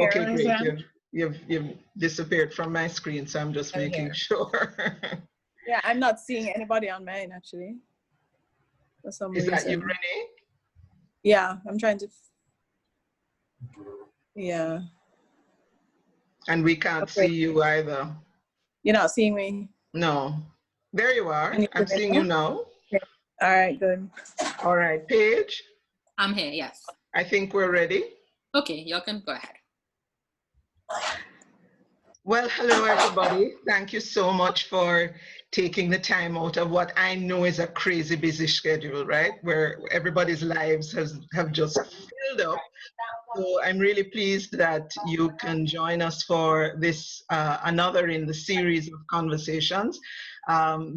Okay, Here, great. Sam. You've disappeared from my screen, so I'm just making sure. Yeah, I'm not seeing anybody on mine actually, for some Is reason. that you, Renee? Yeah, I'm trying to. Yeah. And we can't see you either. You're not seeing me? No. There you are. Can you I'm seeing you now. Okay. All right, good. All right, Paige. I'm here, yes. I think we're ready. Okay, y'all can go ahead. Well, hello, everybody. Thank you so much for taking the time out of what I know is a crazy busy schedule, right? Where everybody's lives have just filled up. So I'm really pleased that you can join us for this, another in the series of conversations.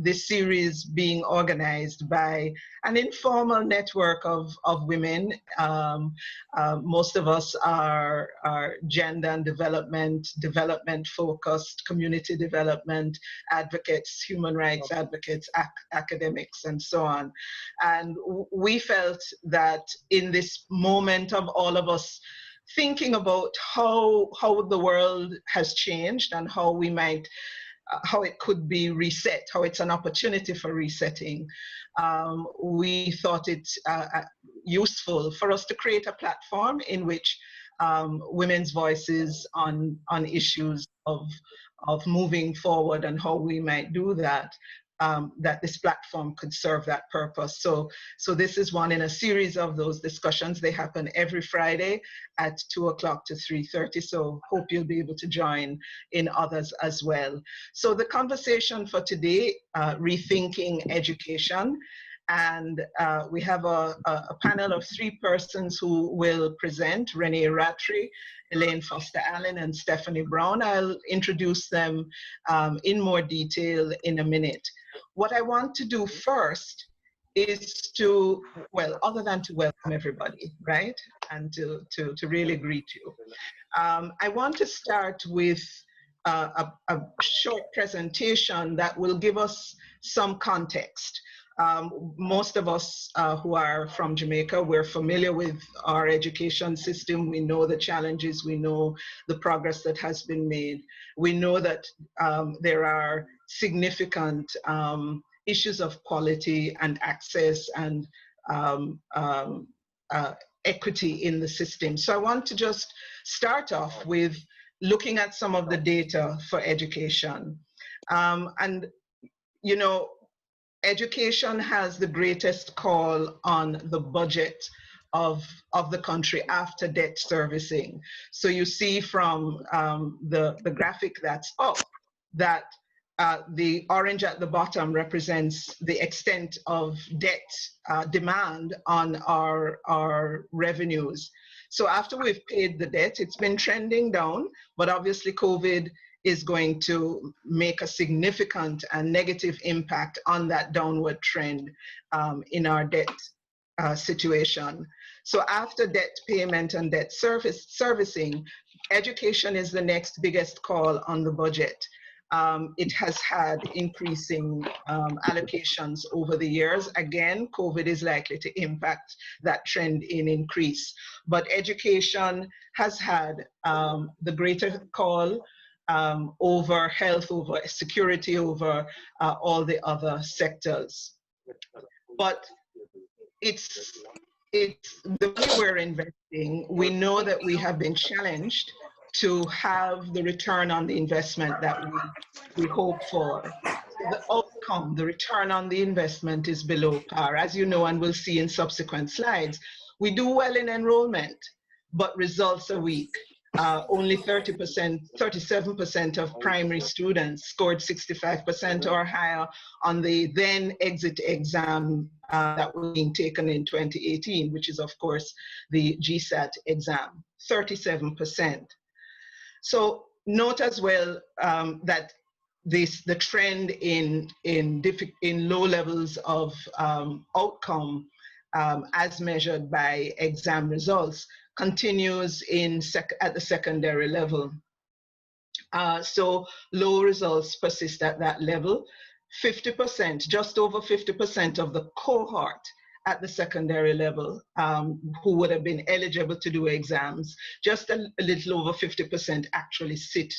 This series being organized by an informal network of women. Most of us are gender and development focused, community development advocates, human rights advocates, academics, and so on. And we felt that in this moment of all of us thinking about how the world has changed and how we might how it could be reset, how it's an opportunity for resetting. We thought it useful for us to create a platform in which women's voices on issues of moving forward and how we might do that, that this platform could serve that purpose. So this is one in a series of those discussions. They happen every Friday at 2 o'clock to 3:30. So hope you'll be able to join in others as well. So the conversation for today, Rethinking Education. And we have a panel of 3 persons who will present: Renee Rattrey, Elaine Foster-Allen, and Stephanie Brown. I'll introduce them in more detail in a minute. What I want to do first is to, well, other than to welcome everybody, right? And to really greet you. I want to start with a short presentation that will give us some context. Most of us who are from Jamaica, we're familiar with our education system. We know the challenges, we know the progress that has been made. We know that there are significant issues of quality and access and equity in the system. So I want to just start off with looking at some of the data for education. And, you know, education has the greatest call on the budget of the country after debt servicing. So you see from the graphic that's up that the orange at the bottom represents the extent of debt demand on our revenues. So after we've paid the debt, it's been trending down, but obviously COVID is going to make a significant and negative impact on that downward trend in our debt situation. So after debt payment and debt servicing, education is the next biggest call on the budget. It has had increasing allocations over the years. Again, COVID is likely to impact that trend in increase. But education has had the greater call over health, over security, over all the other sectors. But it's the way we're investing, we know that we have been challenged to have the return on the investment that we hope for. The outcome, the return on the investment is below par. As you know, and we'll see in subsequent slides, we do well in enrollment, but results are weak. Only 30%, 37% of primary students scored 65% or higher on the then exit exam that was being taken in 2018, which is of course the GSAT exam, 37%. So note as well that the trend in low levels of outcome as measured by exam results continues at the secondary level. So low results persist at that level. 50%, just over 50% of the cohort at the secondary level who would have been eligible to do exams, just a little over 50% actually sit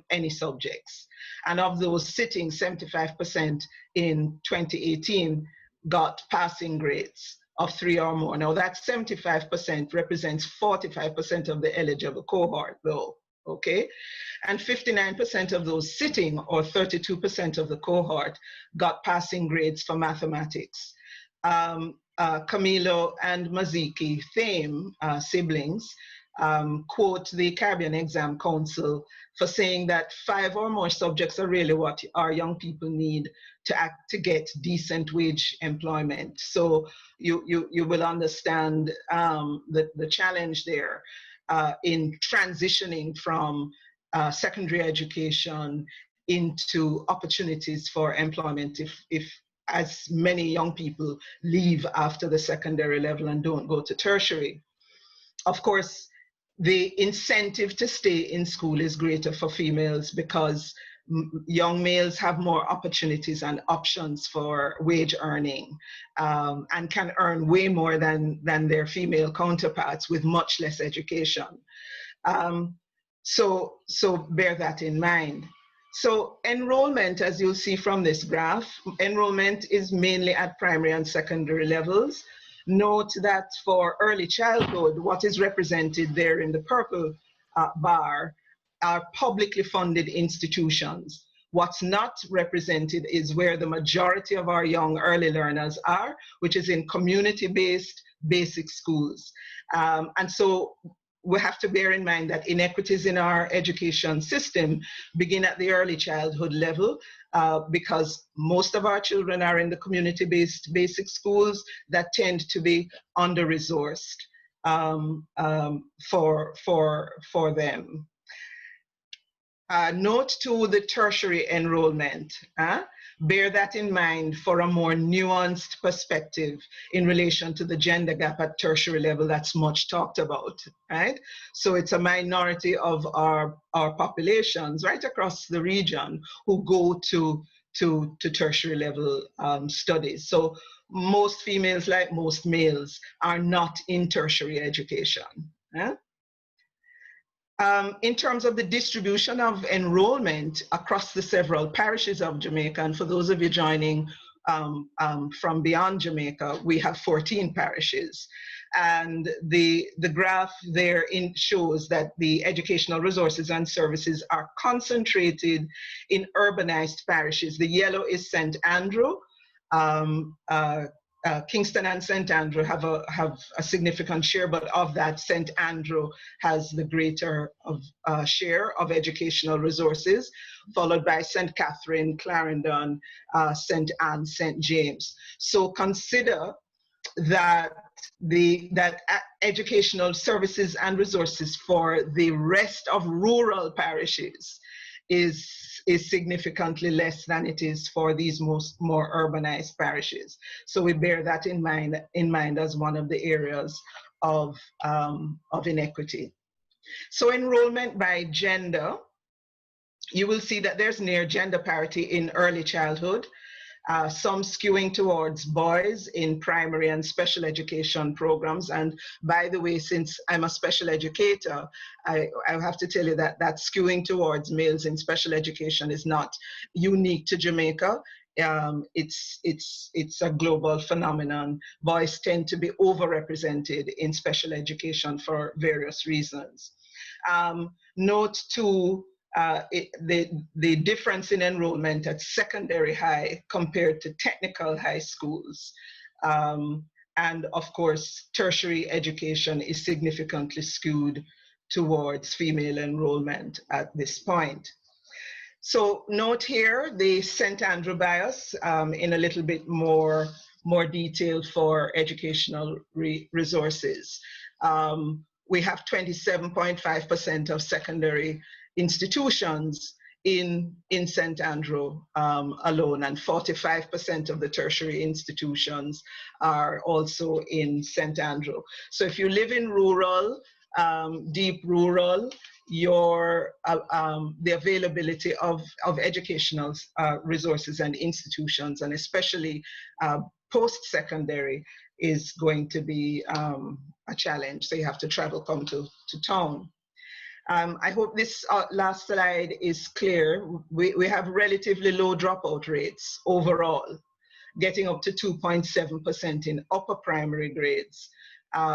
any subjects. And of those sitting, 75% in 2018 got passing grades of 3 or more. Now that 75% represents 45% of the eligible cohort though, okay? And 59% of those sitting, or 32% of the cohort, got passing grades for mathematics. Camilo and Maziki Thame, siblings, quote the Caribbean Exam Council for saying that 5 or more subjects are really what our young people need to get decent wage employment. So you will understand the challenge there in transitioning from secondary education into opportunities for employment if as many young people leave after the secondary level and don't go to tertiary. Of course, the incentive to stay in school is greater for females because young males have more opportunities and options for wage earning and can earn way more than their female counterparts with much less education. So bear that in mind. So enrollment, as you'll see from this graph, enrollment is mainly at primary and secondary levels. Note that for early childhood, what is represented there in the purple bar are publicly funded institutions. What's not represented is where the majority of our young early learners are, which is in community-based basic schools. And so we have to bear in mind that inequities in our education system begin at the early childhood level because most of our children are in the community-based basic schools that tend to be under-resourced for them. Note to the tertiary enrollment. Bear that in mind for a more nuanced perspective in relation to the gender gap at tertiary level that's much talked about, right? So it's a minority of our populations right across the region who go to tertiary level studies. So most females, like most males, are not in tertiary education. In terms of the distribution of enrollment across the several parishes of Jamaica, and for those of you joining from beyond Jamaica, we have 14 parishes. And the graph there shows that the educational resources and services are concentrated in urbanized parishes. The yellow is St. Andrew. Kingston and St. Andrew have a significant share, but of that, St. Andrew has the greater share of educational resources, followed by St. Catherine, Clarendon, St. Anne, St. James. So consider that educational services and resources for the rest of rural parishes is significantly less than it is for these more urbanized parishes. So we bear that in mind as one of the areas of inequity. So enrollment by gender, you will see that there's near gender parity in early childhood, some skewing towards boys in primary and special education programs. And by the way, since I'm a special educator, I have to tell you that skewing towards males in special education is not unique to Jamaica. It's a global phenomenon. Boys tend to be overrepresented in special education for various reasons. Note too, the difference in enrollment at secondary high compared to technical high schools. And of course, tertiary education is significantly skewed towards female enrollment at this point. So note here the St. Andrew bias in a little bit more detail for educational resources. We have 27.5% of secondary institutions in St. Andrew alone, and 45% of the tertiary institutions are also in St. Andrew. So if you live in rural, deep rural, the availability of educational resources and institutions, and especially post-secondary, is going to be a challenge. So you have to travel, come to town. I hope this last slide is clear. We have relatively low dropout rates overall, getting up to 2.7% in upper primary grades,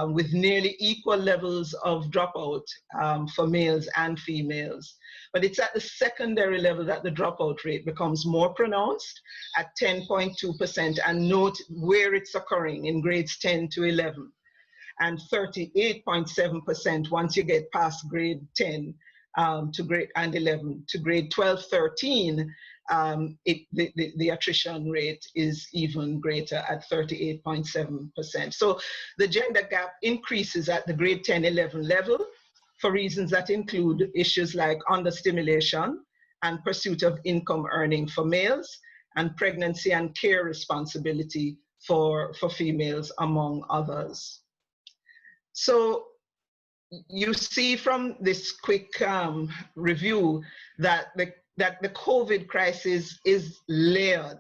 with nearly equal levels of dropout for males and females. But it's at the secondary level that the dropout rate becomes more pronounced at 10.2%, and note where it's occurring in grades 10 to 11. And 38.7% once you get past grade 10 to grade and 11 to grade 12, 13, the attrition rate is even greater at 38.7%. So the gender gap increases at the grade 10, 11 level for reasons that include issues like understimulation and pursuit of income earning for males, and pregnancy and care responsibility for females, among others. So you see from this quick review that the COVID crisis is layered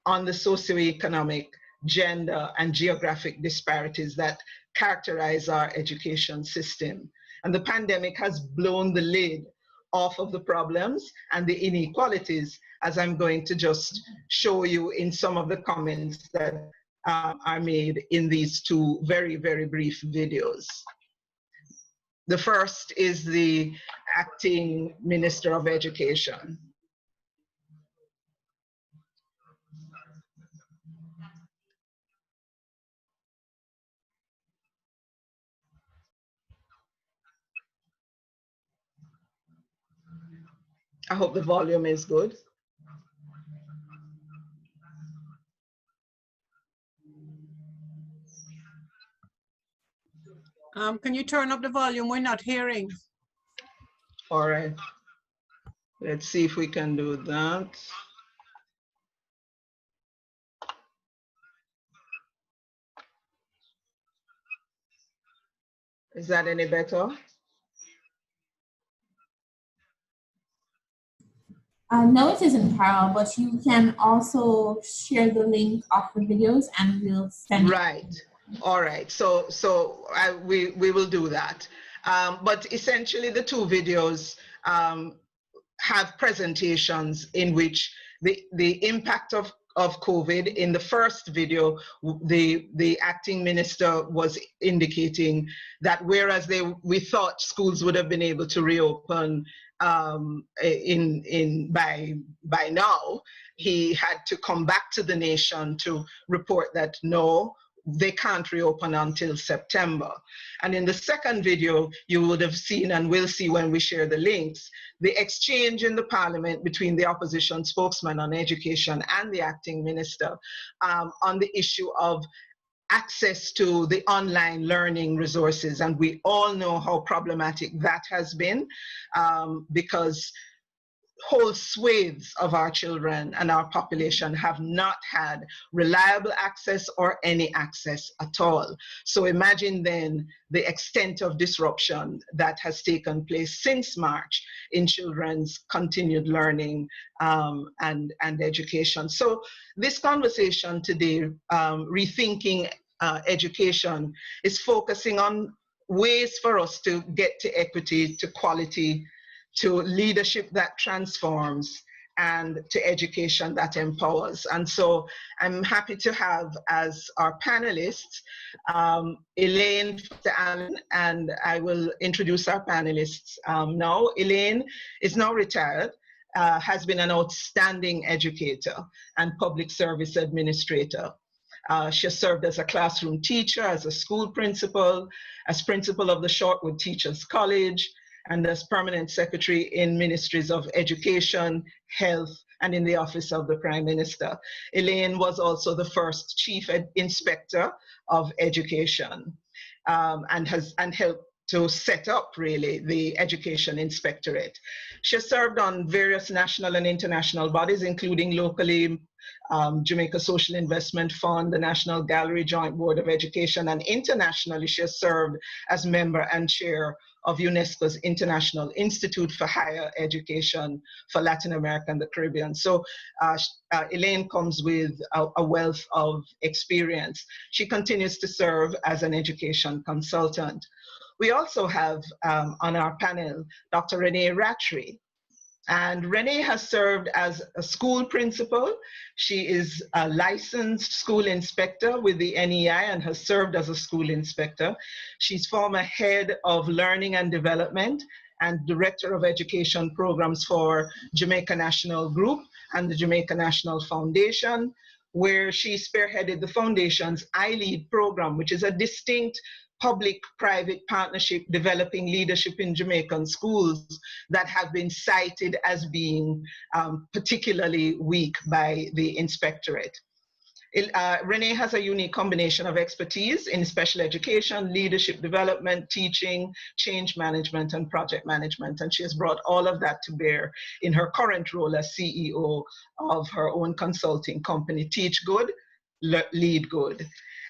on the socioeconomic, gender, and geographic disparities that characterize our education system. And the pandemic has blown the lid off of the problems and the inequalities, as I'm going to just show you in some of the comments that are made in these two very, very brief videos. The first is the acting Minister of Education. I hope the volume is good. Can you turn up the volume? We're not hearing. All right. Let's see if we can do that. Is that any better? No, it isn't, Carol, but you can also share the link of the videos and we'll send it. Right. All right. So we will do that. But essentially, the two videos have presentations in which the impact of COVID. In the first video, the acting minister was indicating that whereas we thought schools would have been able to reopen by now, he had to come back to the nation to report that no, they can't reopen until September. And in the second video, you would have seen and will see when we share the links, the exchange in the parliament between the opposition spokesman on education and the acting minister on the issue of access to the online learning resources. And we all know how problematic that has been because whole swathes of our children and our population have not had reliable access or any access at all. So imagine then the extent of disruption that has taken place since March in children's continued learning and education. So this conversation today, Rethinking Education, is focusing on ways for us to get to equity, to quality, to leadership that transforms, and to education that empowers. And so I'm happy to have as our panelists, Elaine, Allen, and I will introduce our panelists now. Elaine is now retired, has been an outstanding educator and public service administrator. She has served as a classroom teacher, as a school principal, as principal of the Shortwood Teachers College, and as permanent secretary in ministries of education, health, and in the office of the Prime Minister. Elaine was also the first chief inspector of education and helped to set up really the Education Inspectorate. She served on various national and international bodies, including locally Jamaica Social Investment Fund, the National Gallery Joint Board of Education, and internationally she has served as member and chair of UNESCO's International Institute for Higher Education for Latin America and the Caribbean. So Elaine comes with a wealth of experience. She continues to serve as an education consultant. We also have on our panel Dr. Renee Rattrey. And Renee has served as a school principal. She is a licensed school inspector with the NEI and has served as a school inspector. She's former head of learning and development and director of education programs for Jamaica National Group and the Jamaica National Foundation, where she spearheaded the foundation's iLead program, which is a distinct public-private partnership developing leadership in Jamaican schools that have been cited as being particularly weak by the inspectorate. Renee has a unique combination of expertise in special education, leadership development, teaching, change management, and project management. And she has brought all of that to bear in her current role as CEO of her own consulting company, Teach Good, Lead Good.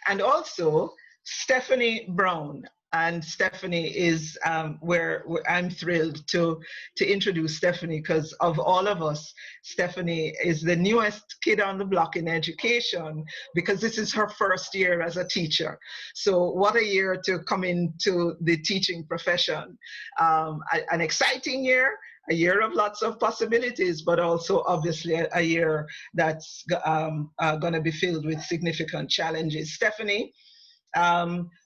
And also, Stephanie Brown. And Stephanie is where I'm thrilled to introduce Stephanie, because of all of us, Stephanie is the newest kid on the block in education, because this is her first year as a teacher. So what a year to come into the teaching profession. An exciting year, a year of lots of possibilities, but also obviously a year that's going to be filled with significant challenges. Stephanie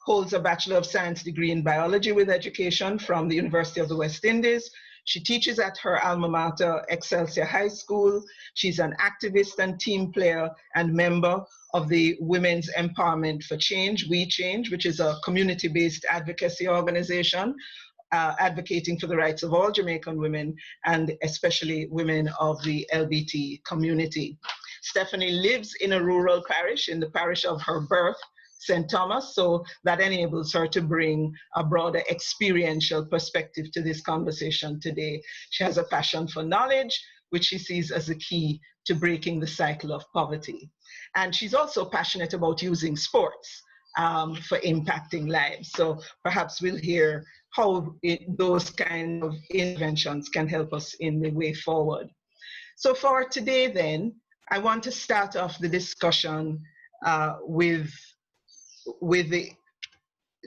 holds a Bachelor of Science degree in biology with education from the University of the West Indies. She teaches at her alma mater, Excelsior High School. She's an activist and team player and member of the Women's Empowerment for Change, We Change, which is a community-based advocacy organization advocating for the rights of all Jamaican women and especially women of the LGBT community. Stephanie lives in a rural parish, in the parish of her birth, St. Thomas, so that enables her to bring a broader experiential perspective to this conversation today. She has a passion for knowledge, which she sees as the key to breaking the cycle of poverty. And she's also passionate about using sports for impacting lives. So perhaps we'll hear how those kind of interventions can help us in the way forward. So for today then, I want to start off the discussion with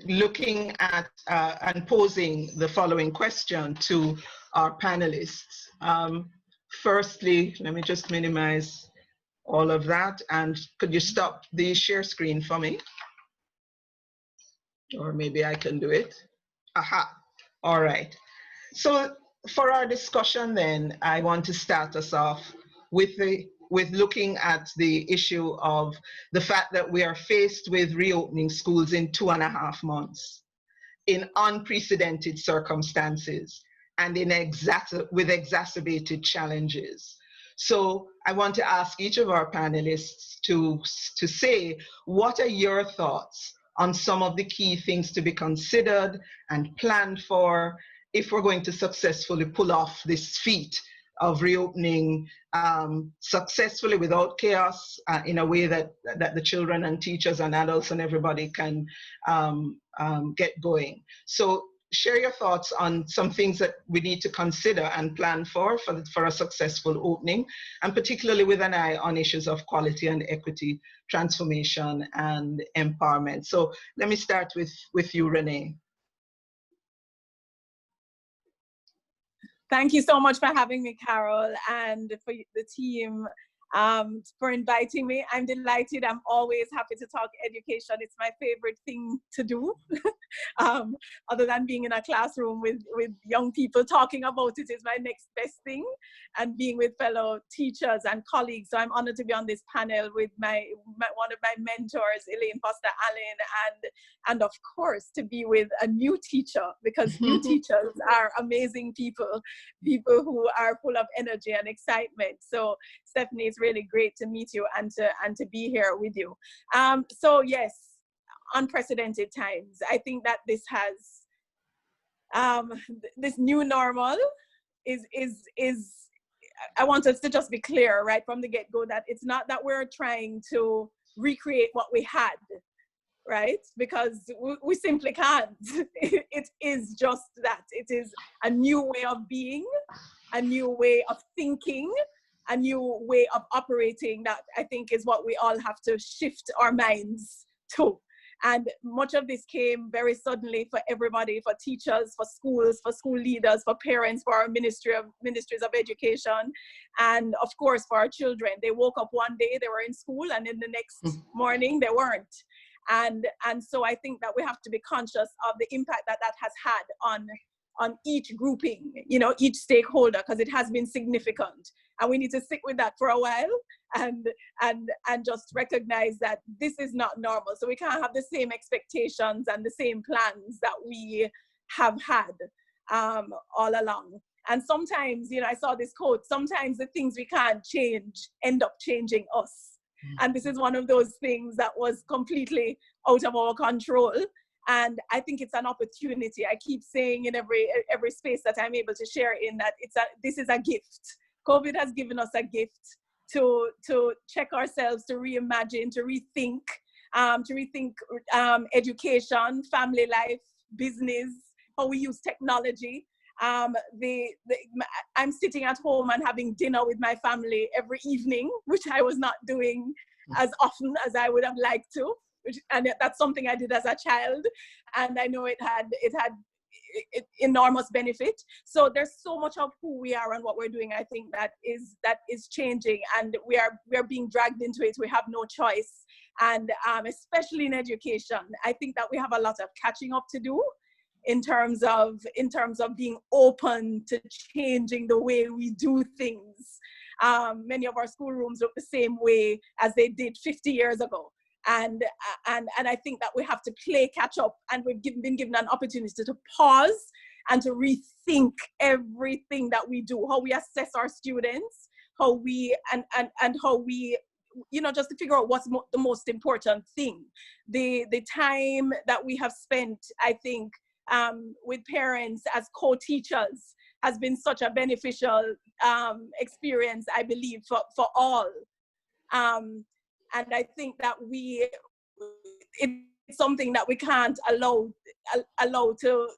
looking at and posing the following question to our panelists. Firstly, let me just minimize all of that, and could you stop the share screen for me? Or maybe I can do it. Aha, all right. So for our discussion then, I want to start us off with looking at the issue of the fact that we are faced with reopening schools in 2.5 months in unprecedented circumstances and with exacerbated challenges. So I want to ask each of our panelists to say, what are your thoughts on some of the key things to be considered and planned for if we're going to successfully pull off this feat of reopening successfully without chaos in a way that the children and teachers and adults and everybody can get going. So share your thoughts on some things that we need to consider and plan for a successful opening, and particularly with an eye on issues of quality and equity, transformation and empowerment. So let me start with you, Renee. Thank you so much for having me, Carol, and for the team for inviting me. I'm delighted. I'm always happy to talk education. It's my favorite thing to do. Other than being in a classroom with young people, talking about it is my next best thing, and being with fellow teachers and colleagues. So I'm honored to be on this panel with one of my mentors, Elaine Foster-Allen, and of course to be with a new teacher, because new teachers are amazing people who are full of energy and excitement. So Stephanie, it's really great to meet you and to be here with you. So yes, unprecedented times. I think that this has this new normal is I want us to just be clear right from the get-go that it's not that we're trying to recreate what we had. right? Because we simply can't. It is just that. It is a new way of being, a new way of thinking, a new way of operating that I think is what we all have to shift our minds to. And much of this came very suddenly for everybody, for teachers, for schools, for school leaders, for parents, for our ministries of education, and of course for our children. They woke up one day, they were in school, and in the next morning they weren't. And so I think that we have to be conscious of the impact that that has had on each grouping, you know, each stakeholder, because it has been significant. And we need to stick with that for a while and just recognize that this is not normal. So we can't have the same expectations and the same plans that we have had all along. And sometimes, you know, I saw this quote, sometimes the things we can't change end up changing us. And this is one of those things that was completely out of our control. And I think it's an opportunity. I keep saying in every space that I'm able to share in that this is a gift. COVID has given us a gift to check ourselves, to reimagine, to rethink education, family life, business, how we use technology. I'm sitting at home and having dinner with my family every evening, which I was not doing as often as I would have liked to. And that's something I did as a child, and I know it had enormous benefit. So there's so much of who we are and what we're doing, I think, that is changing, and we are being dragged into it. We have no choice, and especially in education, I think that we have a lot of catching up to do in terms of being open to changing the way we do things. Many of our schoolrooms look the same way as they did 50 years ago. And I think that we have to play catch up, and we've been given an opportunity to pause and to rethink everything that we do, how we assess our students, how we and how we, you know, just to figure out what's the most important thing. The time that we have spent, I think, with parents as co-teachers has been such a beneficial experience, I believe, for all. And I think that it's something that we can't allow to,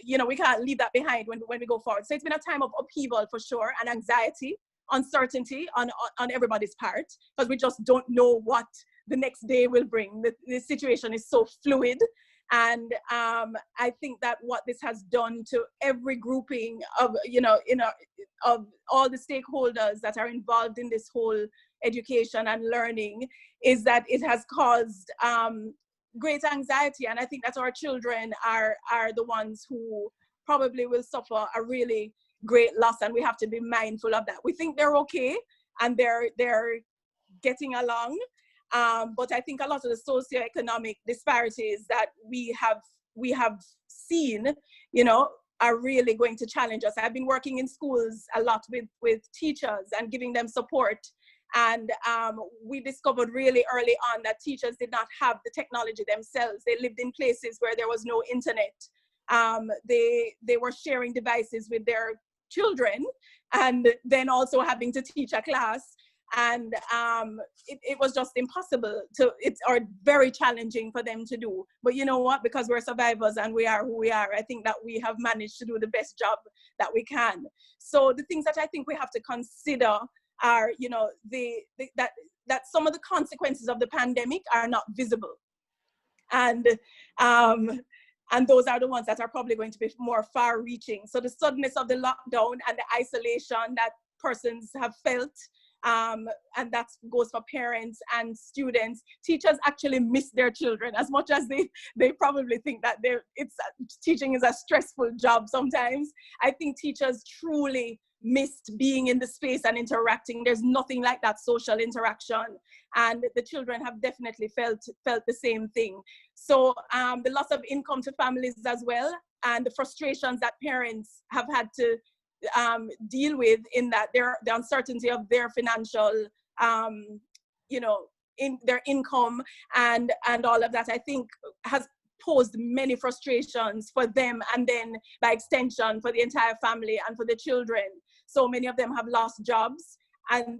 you know, we can't leave that behind when we go forward. So it's been a time of upheaval for sure, and anxiety, uncertainty on everybody's part, because we just don't know what the next day will bring. The situation is so fluid. And I think that what this has done to every grouping of, you know, of all the stakeholders that are involved in this whole education and learning is that it has caused great anxiety. And I think that our children are the ones who probably will suffer a really great loss, and we have to be mindful of that. We think they're okay and they're getting along. But I think a lot of the socioeconomic disparities that we have seen, you know, are really going to challenge us. I've been working in schools a lot with teachers and giving them support. And we discovered really early on that teachers did not have the technology themselves. They lived in places where there was no internet. They were sharing devices with their children and then also having to teach a class. And it was just impossible or very challenging for them to do. But you know what, because we're survivors and we are who we are, I think that we have managed to do the best job that we can. So the things that I think we have to consider are, you know, that some of the consequences of the pandemic are not visible. And those are the ones that are probably going to be more far-reaching. So the suddenness of the lockdown and the isolation that persons have felt, and that goes for parents and students. Teachers actually miss their children as much as they probably think that teaching is a stressful job sometimes. I think teachers truly missed being in the space and interacting. There's nothing like that social interaction, and the children have definitely felt the same thing. So the loss of income to families as well, and the frustrations that parents have had to deal with in that the uncertainty of their financial, you know, in their income and all of that, I think has posed many frustrations for them, and then by extension for the entire family and for the children. So many of them have lost jobs, and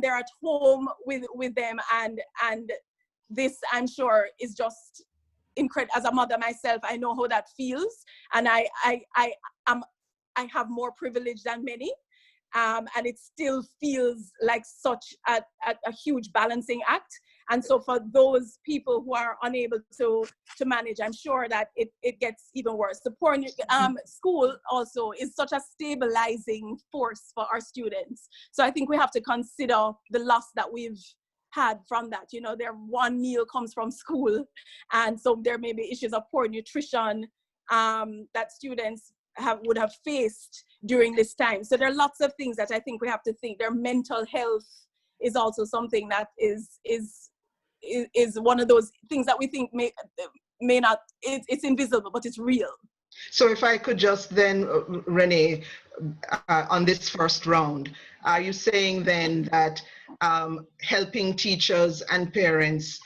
they're at home with them, and this, I'm sure, is just incredible. As a mother myself, I know how that feels, and I have more privilege than many, and it still feels like such a huge balancing act. And so for those people who are unable to manage, I'm sure that it gets even worse. The poor school also is such a stabilizing force for our students. So I think we have to consider the loss that we've had from that. You know, their one meal comes from school, and so there may be issues of poor nutrition that students would have faced during this time. So there are lots of things that I think we have to think. Their mental health is also something that is one of those things that we think may not, it's invisible, but it's real. So if I could just then, Renee, on this first round, are you saying then that helping teachers and parents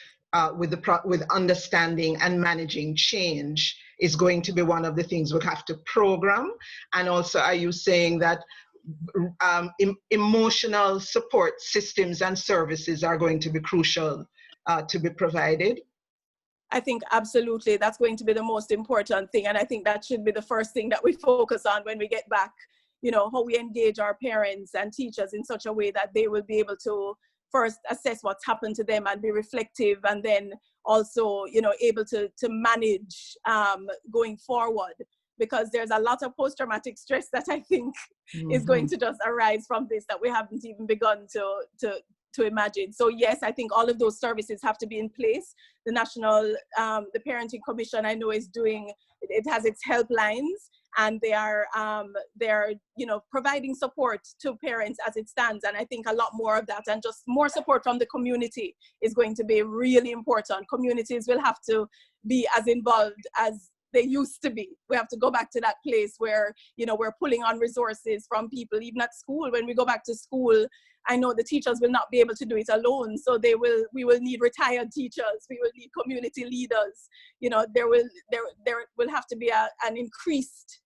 with understanding and managing change is going to be one of the things we have to program? And also, are you saying that emotional support systems and services are going to be crucial to be provided? I think absolutely that's going to be the most important thing. And I think that should be the first thing that we focus on when we get back, you know, how we engage our parents and teachers in such a way that they will be able to first assess what's happened to them and be reflective, and then also, you know, able to manage going forward. Because there's a lot of post-traumatic stress that I think is going to just arise from this that we haven't even begun to imagine. So yes, I think all of those services have to be in place. The National, the Parenting Commission, I know, is doing, it has its helplines, and they are, you know, providing support to parents as it stands. And I think a lot more of that, and just more support from the community, is going to be really important. Communities will have to be as involved as they used to be. We have to go back to that place where, you know, we're pulling on resources from people, even at school. When we go back to school, I know the teachers will not be able to do it alone. So we will need retired teachers. We will need community leaders. You know, there will have to be an increased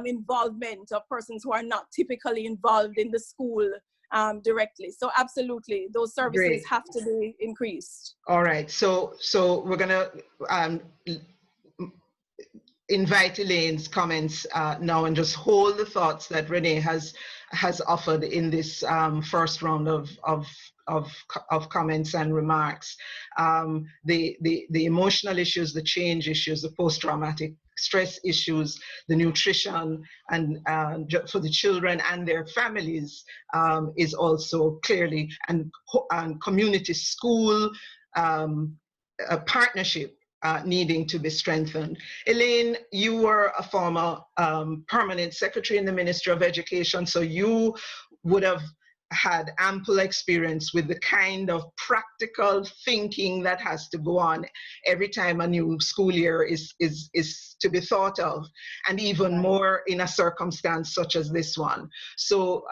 involvement of persons who are not typically involved in the school directly. So absolutely, those services have to be increased. All right. So we're gonna invite Elaine's comments now, and just hold the thoughts that Renee has offered in this first round of comments and remarks. The emotional issues, the change issues, the post-traumatic stress issues, the nutrition, and for the children and their families is also clearly, and community school a partnership needing to be strengthened. Elaine, you were a former permanent secretary in the Ministry of Education, so you would have had ample experience with the kind of practical thinking that has to go on every time a new school year is to be thought of, and even more in a circumstance such as this one. So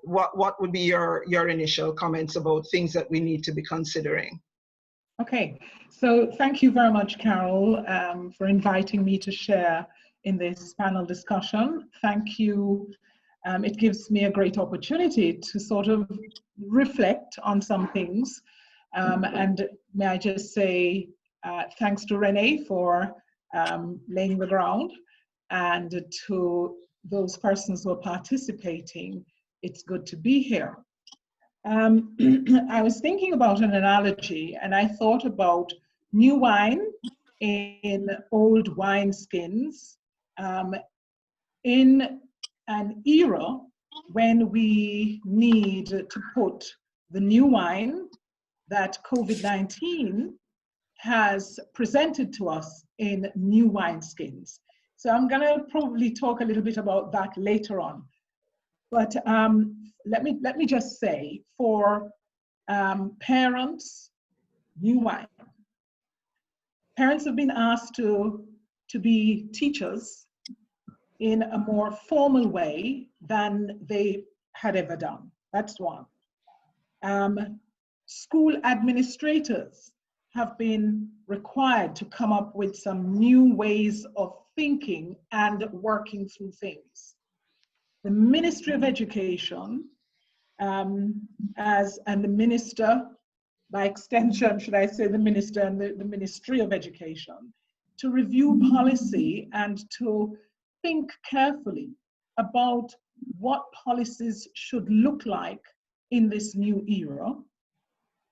what would be your initial comments about things that we need to be considering? Okay, so thank you very much, Carol, for inviting me to share in this panel discussion. Thank you. It gives me a great opportunity to sort of reflect on some things. And may I just say thanks to Renee for laying the ground, and to those persons who are participating. It's good to be here. I was thinking about an analogy, and I thought about new wine in old wineskins in an era when we need to put the new wine that COVID-19 has presented to us in new wineskins. So I'm going to probably talk a little bit about that later on. But let me just say, for parents, new wine. Parents have been asked to be teachers in a more formal way than they had ever done. That's one. School administrators have been required to come up with some new ways of thinking and working through things. The Ministry of Education and the Minister by extension, should I say, the minister and the Ministry of Education, to review policy and to think carefully about what policies should look like in this new era.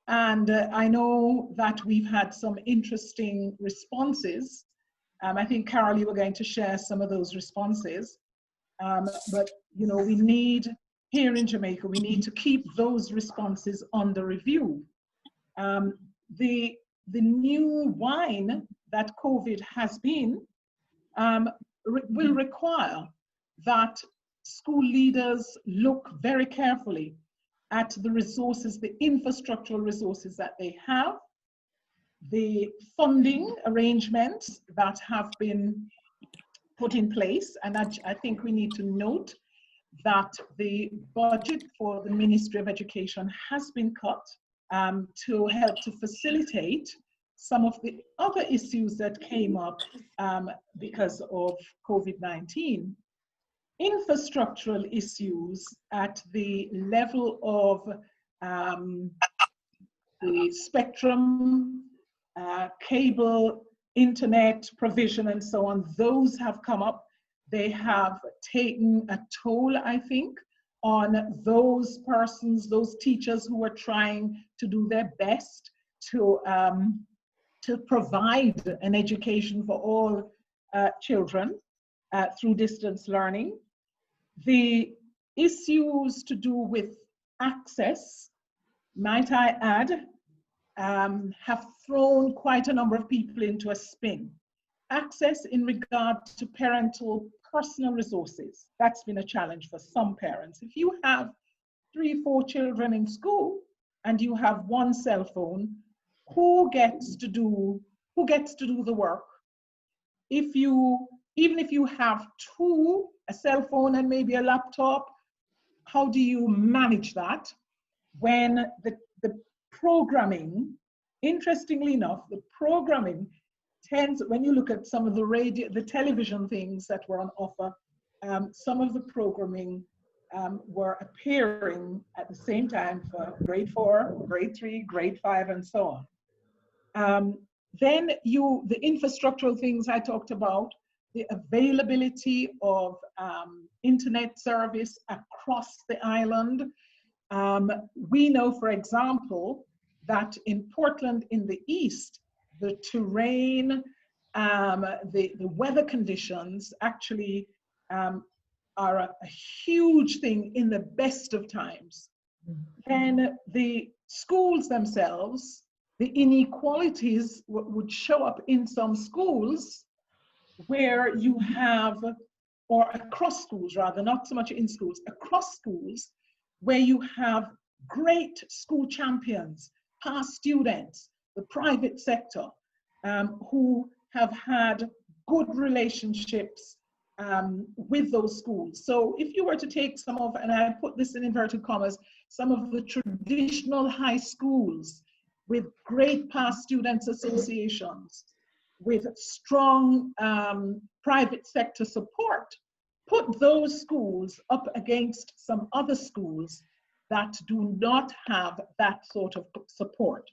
And I know that we've had some interesting responses. I think, Carol, you were going to share some of those responses. But, you know, we need, here in Jamaica, we need to keep those responses under review. The new wine that COVID has been will require that school leaders look very carefully at the resources, the infrastructural resources that they have, the funding arrangements that have been put in place. And I think we need to note that the budget for the Ministry of Education has been cut to help to facilitate some of the other issues that came up because of COVID-19. Infrastructural issues at the level of the spectrum, cable, internet provision, and so on, those have come up. They have taken a toll, I think, on those persons, those teachers who are trying to do their best to provide an education for all children through distance learning. The issues to do with access, might I add, have thrown quite a number of people into a spin. Access in regard to parental personal resources, that's been a challenge for some parents. If you have 3-4 children in school and you have one cell phone, who gets to do the work? Even if you have 2, a cell phone and maybe a laptop, how do you manage that when the programming, interestingly enough, the programming tends, when you look at some of the television things that were on offer, some of the programming were appearing at the same time for grade 4, grade 3, grade 5, and so on. Then the infrastructural things I talked about, the availability of internet service across the island. We know, for example, that in Portland in the east, the terrain, the weather conditions actually are a huge thing in the best of times. Then the schools themselves, the inequalities would show up in some schools where you have, or across schools rather, not so much in schools, across schools, where you have great school champions, past students, the private sector, who have had good relationships with those schools. So if you were to take some of, and I put this in inverted commas, some of the traditional high schools with great past students associations, with strong private sector support, put those schools up against some other schools that do not have that sort of support.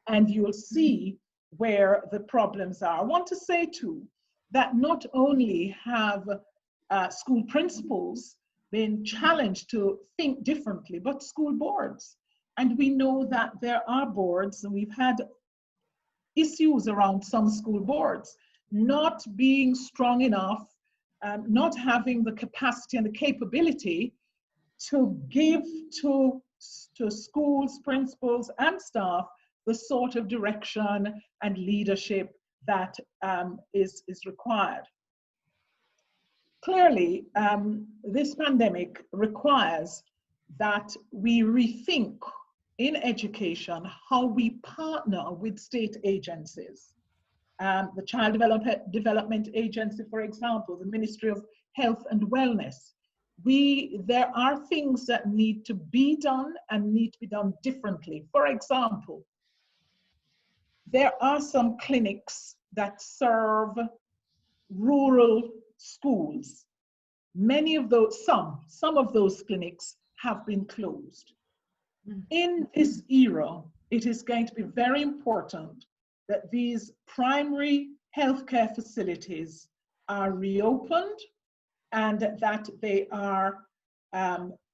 And you'll see where the problems are. I want to say too, that not only have school principals been challenged to think differently, but school boards. And we know that there are boards, and we've had issues around some school boards not being strong enough, not having the capacity and the capability to give to schools, principals, and staff the sort of direction and leadership that is required. Clearly, this pandemic requires that we rethink in education how we partner with state agencies. The Child Development Agency, for example, the Ministry of Health and Wellness. There are things that need to be done and need to be done differently. For example, there are some clinics that serve rural schools. Many of those, some of those clinics have been closed. In this era, it is going to be very important that these primary healthcare facilities are reopened and that they are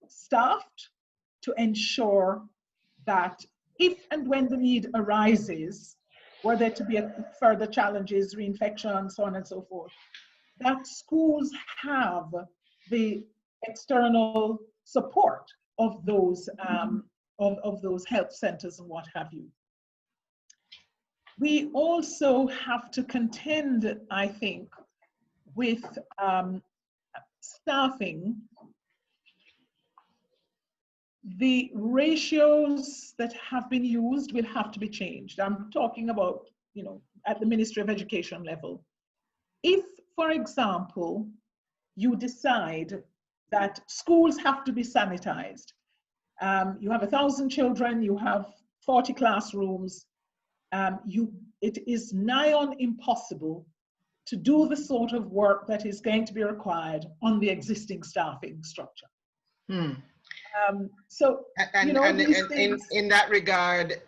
staffed to ensure that if and when the need arises, were there to be further challenges, reinfection, so on and so forth, that schools have the external support of those health centers and what have you. We also have to contend, I think, with staffing. The ratios that have been used will have to be changed. I'm talking about, you know, at the Ministry of Education level. If, for example, you decide that schools have to be sanitized, you have 1,000 children, you have 40 classrooms, it is nigh on impossible to do the sort of work that is going to be required on the existing staffing structure. So, you know, in that regard,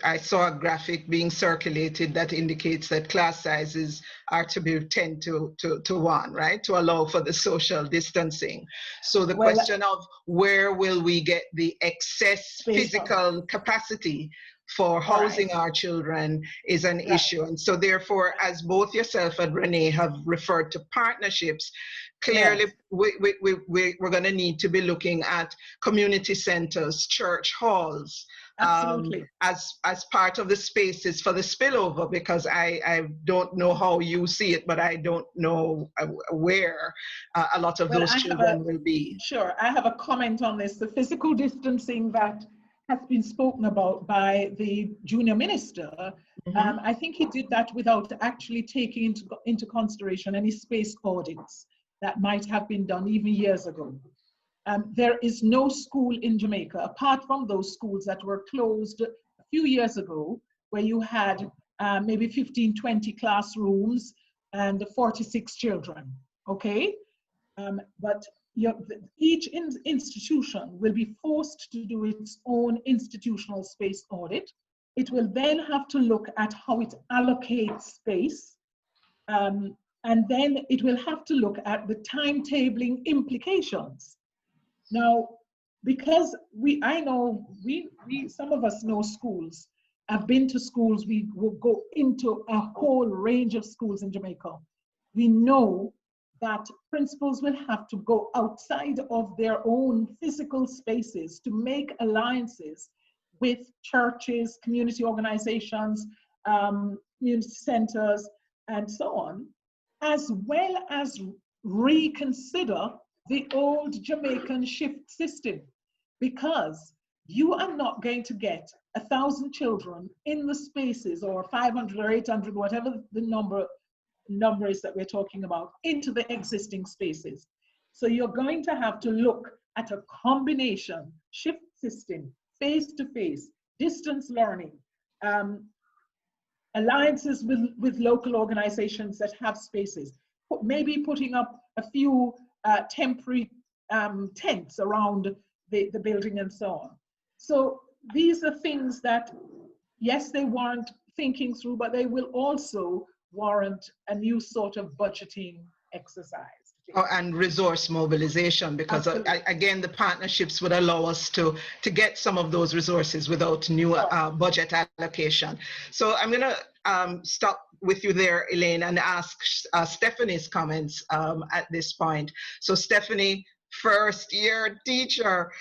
I saw a graphic being circulated that indicates that class sizes are to be 10 to 1, right, to allow for the social distancing. So the question of where will we get the excess physical capacity for housing our children is an issue. And so therefore, as both yourself and Renee have referred to partnerships, clearly we're going to need to be looking at community centers, church halls, as part of the spaces for the spillover, because I don't know how you see it, but I don't know where a lot of those children will be. Sure, I have a comment on this. The physical distancing that has been spoken about by the junior minister, I think he did that without actually taking into consideration any space audits that might have been done even years ago. There is no school in Jamaica, apart from those schools that were closed a few years ago, where you had maybe 15, 20 classrooms and 46 children, okay? But each institution will be forced to do its own institutional space audit. It will then have to look at how it allocates space. And then it will have to look at the timetabling implications. Now, because I know some of us know schools, I've been to schools, we will go into a whole range of schools in Jamaica. We know that principals will have to go outside of their own physical spaces to make alliances with churches, community organizations, community centers, and so on, as well as reconsider the old Jamaican shift system, because you are not going to get 1,000 children in the spaces, or 500 or 800, whatever the number is that we're talking about, into the existing spaces. So you're going to have to look at a combination shift system, face-to-face, distance learning, alliances with local organizations that have spaces, maybe putting up a few temporary tents around the building and so on. So these are things that, yes, they warrant thinking through, but they will also warrant a new sort of budgeting exercise. And resource mobilization, because again, the partnerships would allow us to get some of those resources without new budget allocation. So I'm going to stop with you there, Elaine, and ask Stephanie's comments at this point. So Stephanie, first year teacher,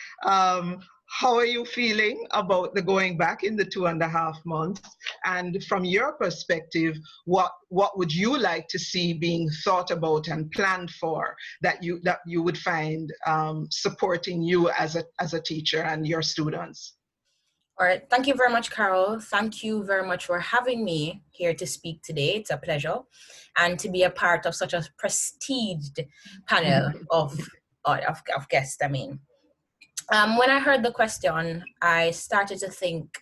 how are you feeling about the going back in the 2.5 months? And from your perspective, what would you like to see being thought about and planned for that you would find supporting you as a teacher and your students? All right, thank you very much, Carol. Thank you very much for having me here to speak today. It's a pleasure, and to be a part of such a prestiged panel of guests. I mean, when I heard the question, I started to think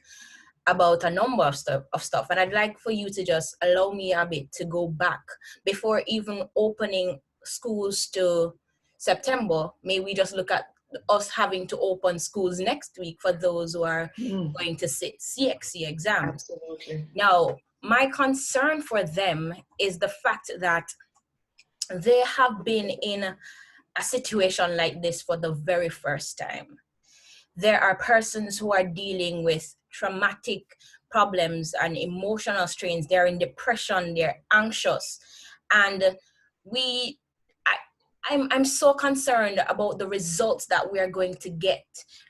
about a number of stuff, and I'd like for you to just allow me a bit to go back before even opening schools to September. May we just look at us having to open schools next week for those who are going to sit CXC exams. Absolutely. Now, my concern for them is the fact that they have been in a situation like this for the very first time. There are persons who are dealing with traumatic problems and emotional strains. They're in depression, they're anxious. And I'm so concerned about the results that we are going to get.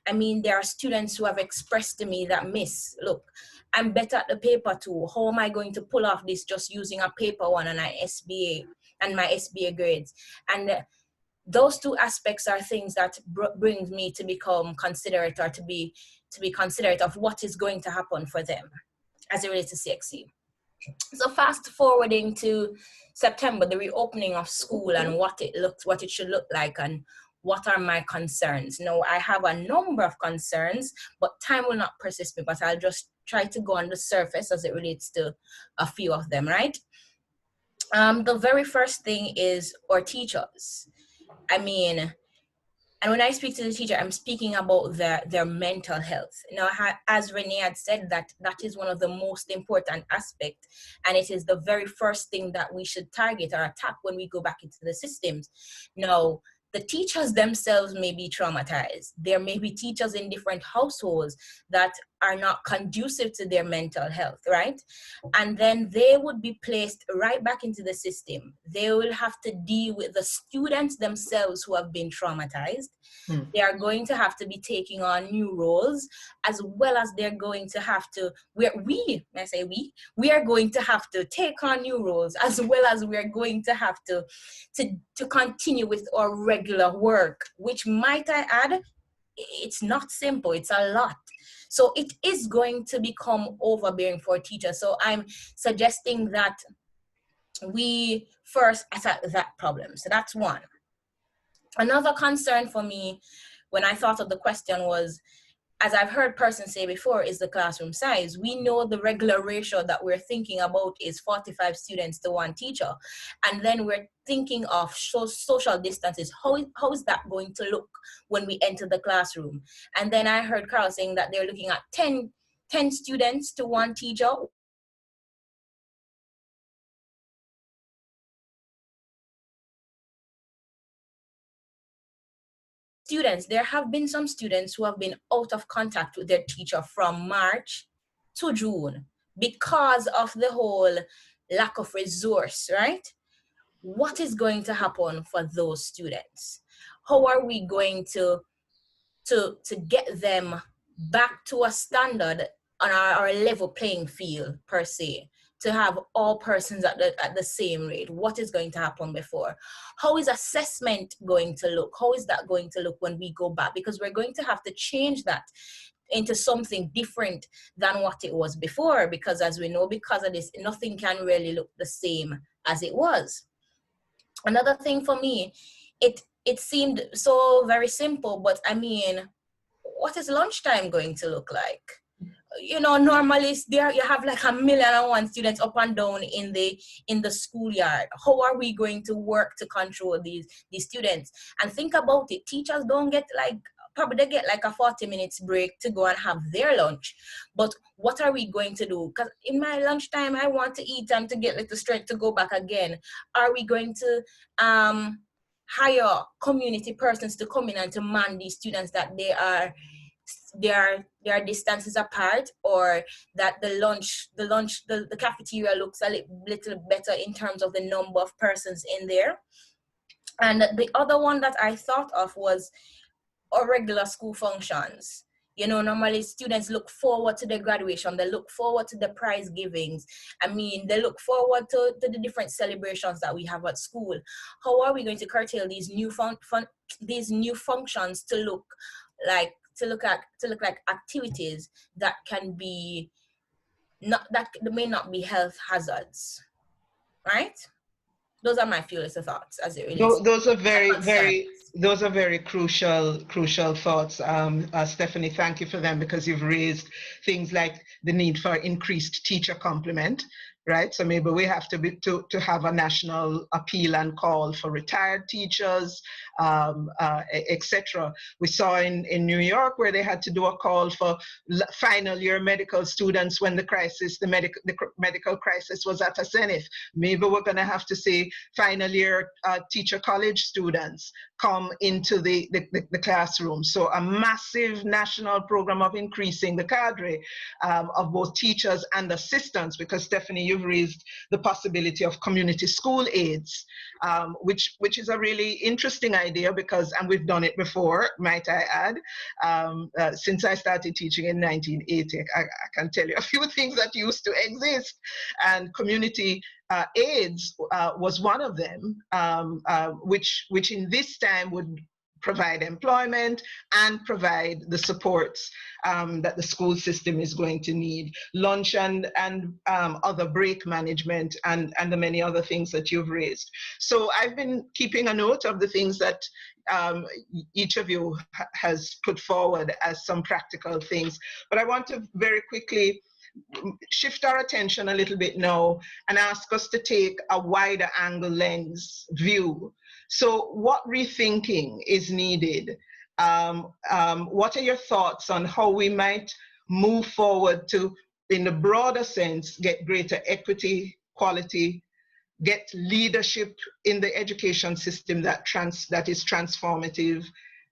I mean, there are students who have expressed to me that, Miss, look, I'm better at the paper too. How am I going to pull off this just using a paper one and my SBA grades? And those two aspects are things that brings me to become considerate, or to be considerate of what is going to happen for them as it relates to CXC. So fast forwarding to September, the reopening of school and what it should look like, and what are my concerns. Now, I have a number of concerns, but time will not persist me, but I'll just try to go on the surface as it relates to a few of them, right? The very first thing is our teachers. I mean, and when I speak to the teacher, I'm speaking about their mental health. Now, as Renee had said, that is one of the most important aspects, and it is the very first thing that we should target or attack when we go back into the systems. Now, the teachers themselves may be traumatized. There may be teachers in different households that are not conducive to their mental health, right? And then they would be placed right back into the system. They will have to deal with the students themselves who have been traumatized. They are going to have to be taking on new roles, as well as they're going to have to, we are going to have to take on new roles, as well as we're going to have to continue with our regular work, which, might I add, it's not simple, it's a lot. So it is going to become overbearing for teachers. So I'm suggesting that we first attack that problem. So that's one. Another concern for me when I thought of the question was, as I've heard persons say before, is the classroom size. We know the regular ratio that we're thinking about is 45 students to one teacher. And then we're thinking of social distances. How is that going to look when we enter the classroom? And then I heard Carol saying that they're looking at 10 students to one teacher. Students, there have been some students who have been out of contact with their teacher from March to June because of the whole lack of resource, right? What is going to happen for those students? How are we going to get them back to a standard on our level playing field, per se, to have all persons at the same rate? What is going to happen before? How is assessment going to look? How is that going to look when we go back? Because we're going to have to change that into something different than what it was before, because as we know, because of this, nothing can really look the same as it was. Another thing for me, it seemed so very simple, but I mean, what is lunchtime going to look like? You know, normally there you have like 1,000,001 students up and down in the schoolyard. How are we going to work to control these students? And think about it, teachers don't get probably they get like a 40 minutes break to go and have their lunch. But what are we going to do? Because in my lunchtime, I want to eat and to get little strength to go back again. Are we going to hire community persons to come in and to man these students that their distances apart, or that the cafeteria looks a little better in terms of the number of persons in there? And the other one that I thought of was our regular school functions. You know, normally students look forward to their graduation, they look forward to the prize givings. I mean, they look forward to the different celebrations that we have at school. How are we going to curtail these new functions to look like activities that can be that may not be health hazards, right? Those are my few little thoughts as it relates. Those are very crucial thoughts. Stephanie, thank you for them, because you've raised things like the need for increased teacher complement. right? So maybe we have to have a national appeal and call for retired teachers, etc. We saw in New York where they had to do a call for final year medical students when the medical crisis was at a zenith. Maybe we're going to have to say final year teacher college students come into the classroom. So a massive national program of increasing the cadre of both teachers and assistants, because Stephanie, you've raised the possibility of community school aides, which is a really interesting idea because, and we've done it before, might I add, since I started teaching in 1980, I can tell you a few things that used to exist, and community aides was one of them, which in this time would provide employment and provide the supports that the school system is going to need, lunch and other break management and the many other things that you've raised. So I've been keeping a note of the things that each of you has put forward as some practical things, but I want to very quickly shift our attention a little bit now and ask us to take a wider angle lens view. So what rethinking is needed? What are your thoughts on how we might move forward to, in the broader sense, get greater equity, quality, get leadership in the education system that is transformative,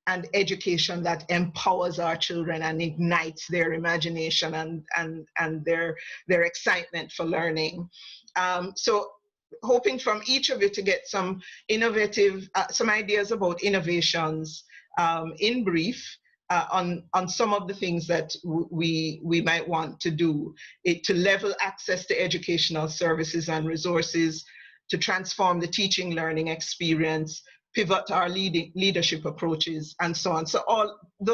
and education that empowers our children and ignites their imagination and their excitement for learning. So hoping from each of you to get some innovative, some ideas about innovations in brief on some of the things that we might want to do, to level access to educational services and resources, to transform the teaching learning experience, pivot our leadership approaches, and so on. So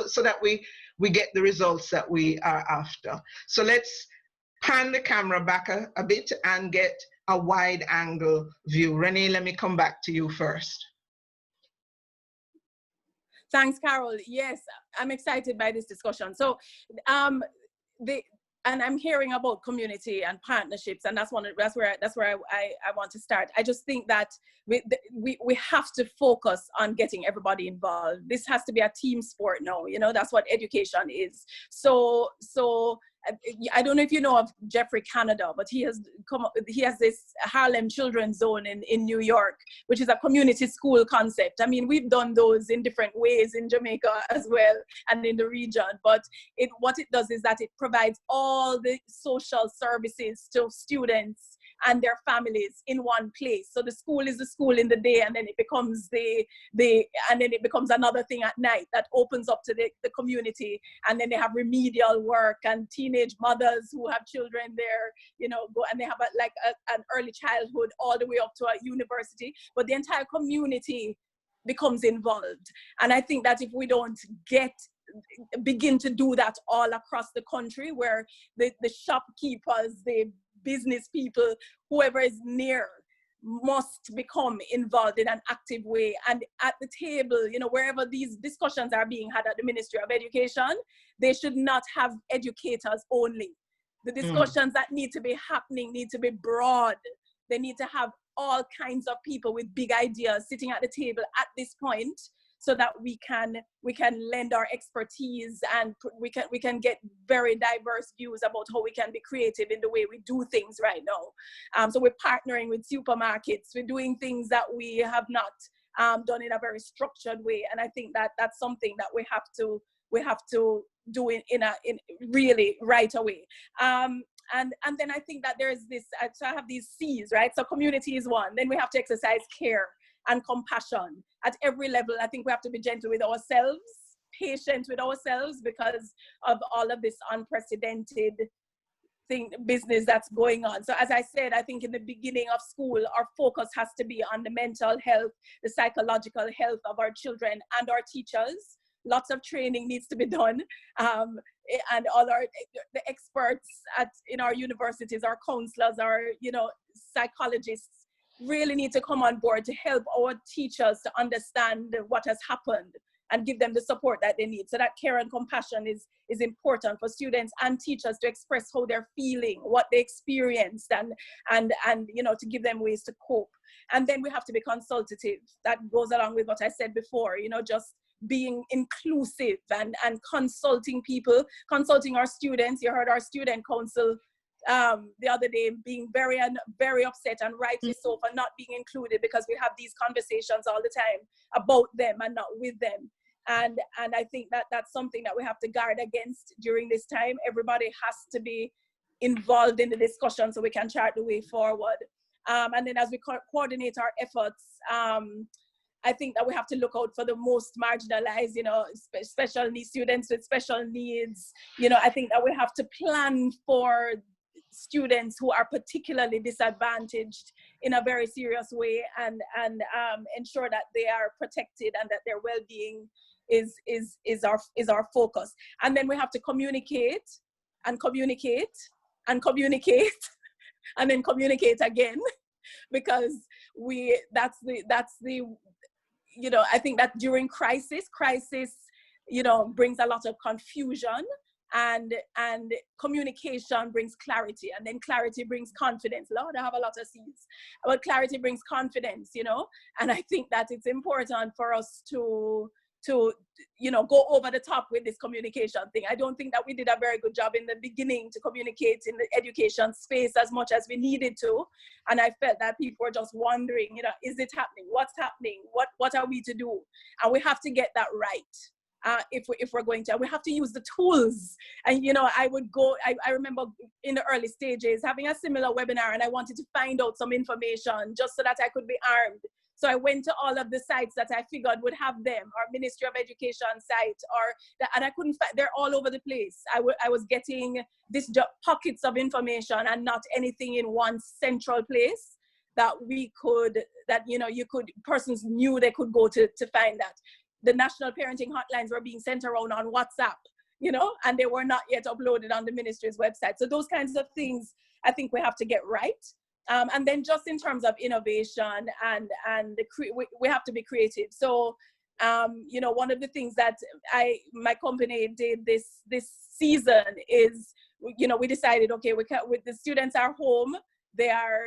so that we get the results that we are after. So let's pan the camera back a bit and get a wide angle view. Renee, let me come back to you first. Thanks, Carol. Yes, I'm excited by this discussion. So and I'm hearing about community and partnerships, and that's where I want to start. I just think that we have to focus on getting everybody involved. This has to be a team sport now. You know, that's what education is. So I don't know if you know of Jeffrey Canada, but he has this Harlem Children's Zone in New York, which is a community school concept. I mean, we've done those in different ways in Jamaica as well and in the region, but what it does is that it provides all the social services to students and their families in one place. So the school is the school in the day, and then it becomes it becomes another thing at night that opens up to the community, and then they have remedial work and teenage mothers who have children there, you know, go and they have an early childhood all the way up to a university, but the entire community becomes involved. And I think that if we don't begin to do that all across the country, where the shopkeepers, the business people, whoever is near, must become involved in an active way. And at the table, you know, wherever these discussions are being had at the Ministry of Education, they should not have educators only. The discussions that need to be happening need to be broad. They need to have all kinds of people with big ideas sitting at the table at this point, so that we can lend our expertise, and we can get very diverse views about how we can be creative in the way we do things right now. So we're partnering with supermarkets. We're doing things that we have not done in a very structured way, and I think that that's something that we have to do in really right away. And then I think that there's this. So I have these C's, right? So community is one. Then we have to exercise care and compassion at every level. I think we have to be gentle with ourselves, patient with ourselves, because of all of this unprecedented business that's going on. So as I said, I think in the beginning of school, our focus has to be on the mental health, the psychological health of our children and our teachers. Lots of training needs to be done. And all the experts in our universities, our counselors, our psychologists, really need to come on board to help our teachers to understand what has happened and give them the support that they need. So that care and compassion is important for students and teachers to express how they're feeling, what they experienced, and you know, to give them ways to cope. And then we have to be consultative. That goes along with what I said before, you know, just being inclusive and consulting people, consulting our students. You heard our student council the other day being very upset, and rightly so, for not being included, because we have these conversations all the time about them and not with them. And I think that that's something that we have to guard against during this time. Everybody has to be involved in the discussion so we can chart the way forward. And then as we coordinate our efforts, I think that we have to look out for the most marginalized, you know, special needs students with special needs. You know, I think that we have to plan for students who are particularly disadvantaged in a very serious way, and ensure that they are protected and that their well-being is our focus. And then we have to communicate and communicate and communicate and then communicate again, because that's the you know, I think that during crisis, you know, brings a lot of confusion, and communication brings clarity, and then clarity brings confidence. Lord, I have a lot of C's, but clarity brings confidence, you know. And I think that it's important for us to you know, go over the top with this communication thing. I don't think that we did a very good job in the beginning to communicate in the education space as much as we needed to. And I felt that people were just wondering, you know, is it happening? What's happening? What are we to do? And we have to get that right. If we're going to, we have to use the tools. And, you know, I remember in the early stages having a similar webinar, and I wanted to find out some information just so that I could be armed. So I went to all of the sites that I figured would have them, or Ministry of Education site, and I couldn't find, they're all over the place. I was getting this pockets of information and not anything in one central place that you know, persons knew they could go to find that. The national parenting hotlines were being sent around on WhatsApp, you know, and they were not yet uploaded on the ministry's website. So those kinds of things, I think we have to get right. And then just in terms of innovation and we have to be creative. So, you know, one of the things that my company did this season is, you know, we decided, okay, with the students are home, they are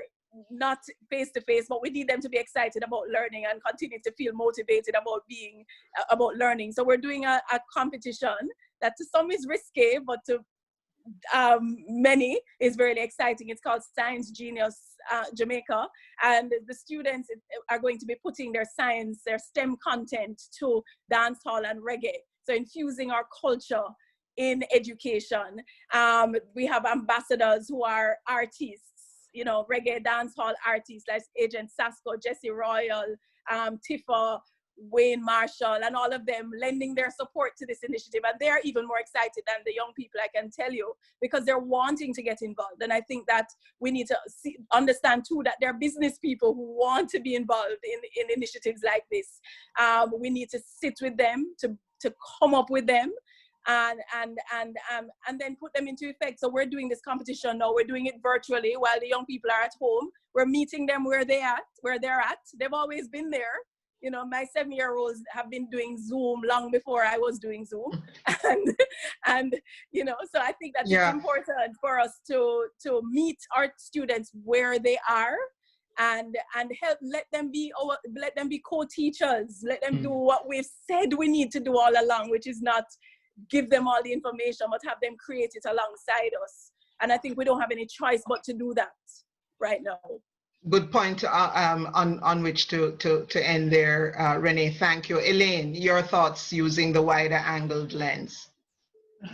not face-to-face, but we need them to be excited about learning and continue to feel motivated about learning. So we're doing a competition that to some is risque, but to many is really exciting. It's called Science Genius Jamaica, and the students are going to be putting their STEM content to dancehall and reggae. So infusing our culture in education. We have ambassadors who are artists, you know, reggae dancehall artists like Agent Sasko, Jesse Royal, Tifa, Wayne Marshall, and all of them lending their support to this initiative. And they're even more excited than the young people, I can tell you, because they're wanting to get involved. And I think that we need to understand too that there are business people who want to be involved in initiatives like this. We need to sit with them, to come up with them, and then put them into effect. So we're doing this competition now. We're doing it virtually while the young people are at home. We're meeting them where they're at. They've always been there. You know, my 7-year-olds have been doing Zoom long before I was doing Zoom. and you know, so I think that it's important for us to meet our students where they are, and help, let them be co-teachers, let them do what we've said we need to do all along, which is not give them all the information, but have them create it alongside us. And I think we don't have any choice but to do that right now. Good point on which to end there, Renee. Thank you. Elaine, your thoughts using the wider angled lens.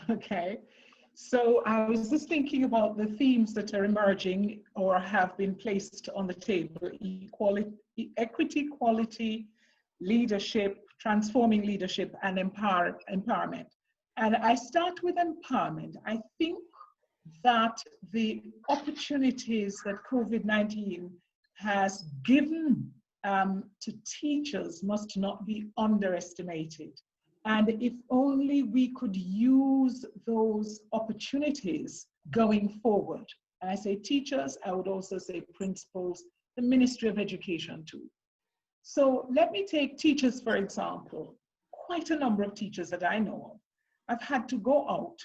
Okay. So I was just thinking about the themes that are emerging or have been placed on the table: equality, equity, quality, leadership, transforming leadership, and empowerment. And I start with empowerment. I think that the opportunities that COVID-19 has given to teachers must not be underestimated. And if only we could use those opportunities going forward. And I say teachers, I would also say principals, the Ministry of Education too. So let me take teachers, for example. quite a number of teachers that I know of have had to go out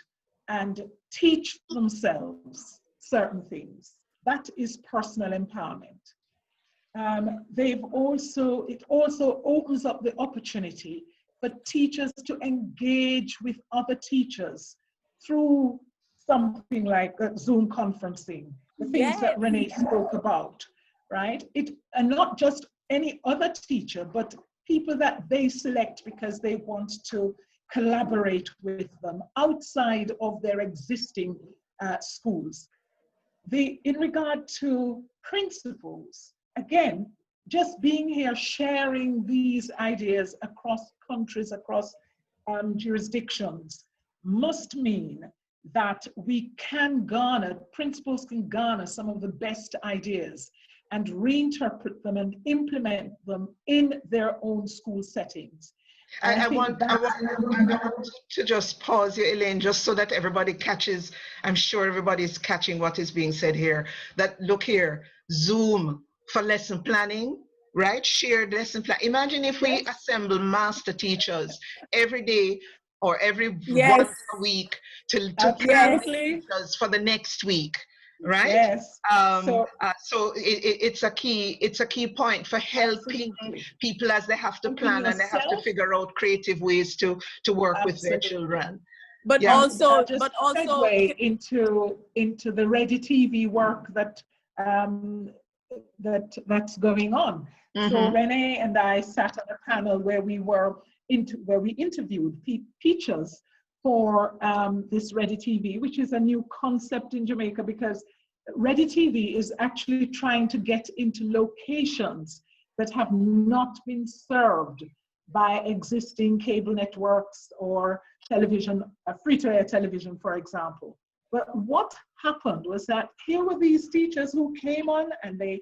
and teach themselves certain things. That is personal empowerment. It also opens up the opportunity for teachers to engage with other teachers through something like Zoom conferencing, the things that Renee spoke about, right? And not just any other teacher, but people that they select because they want to collaborate with them outside of their existing schools. In regard to principals, again, just being here, sharing these ideas across countries, across jurisdictions, must mean that we can garner, principals can garner some of the best ideas and reinterpret them and implement them in their own school settings. I want to just pause here, Elaine, just so that everybody catches, I'm sure everybody's catching what is being said here, that look here, Zoom for lesson planning, right? Shared lesson plan. Imagine if we assemble master teachers every day or every once a week to plan teachers for the next week. Right? Yes. So it's a key point for helping people as they have to plan and they have to figure out creative ways to work with their children. But also segue into the Ready TV work that's going on. So Renee and I sat on a panel where we interviewed teachers for this Ready TV, which is a new concept in Jamaica, because Ready TV is actually trying to get into locations that have not been served by existing cable networks or television, free-to-air television, for example. But what happened was that here were these teachers who came on and they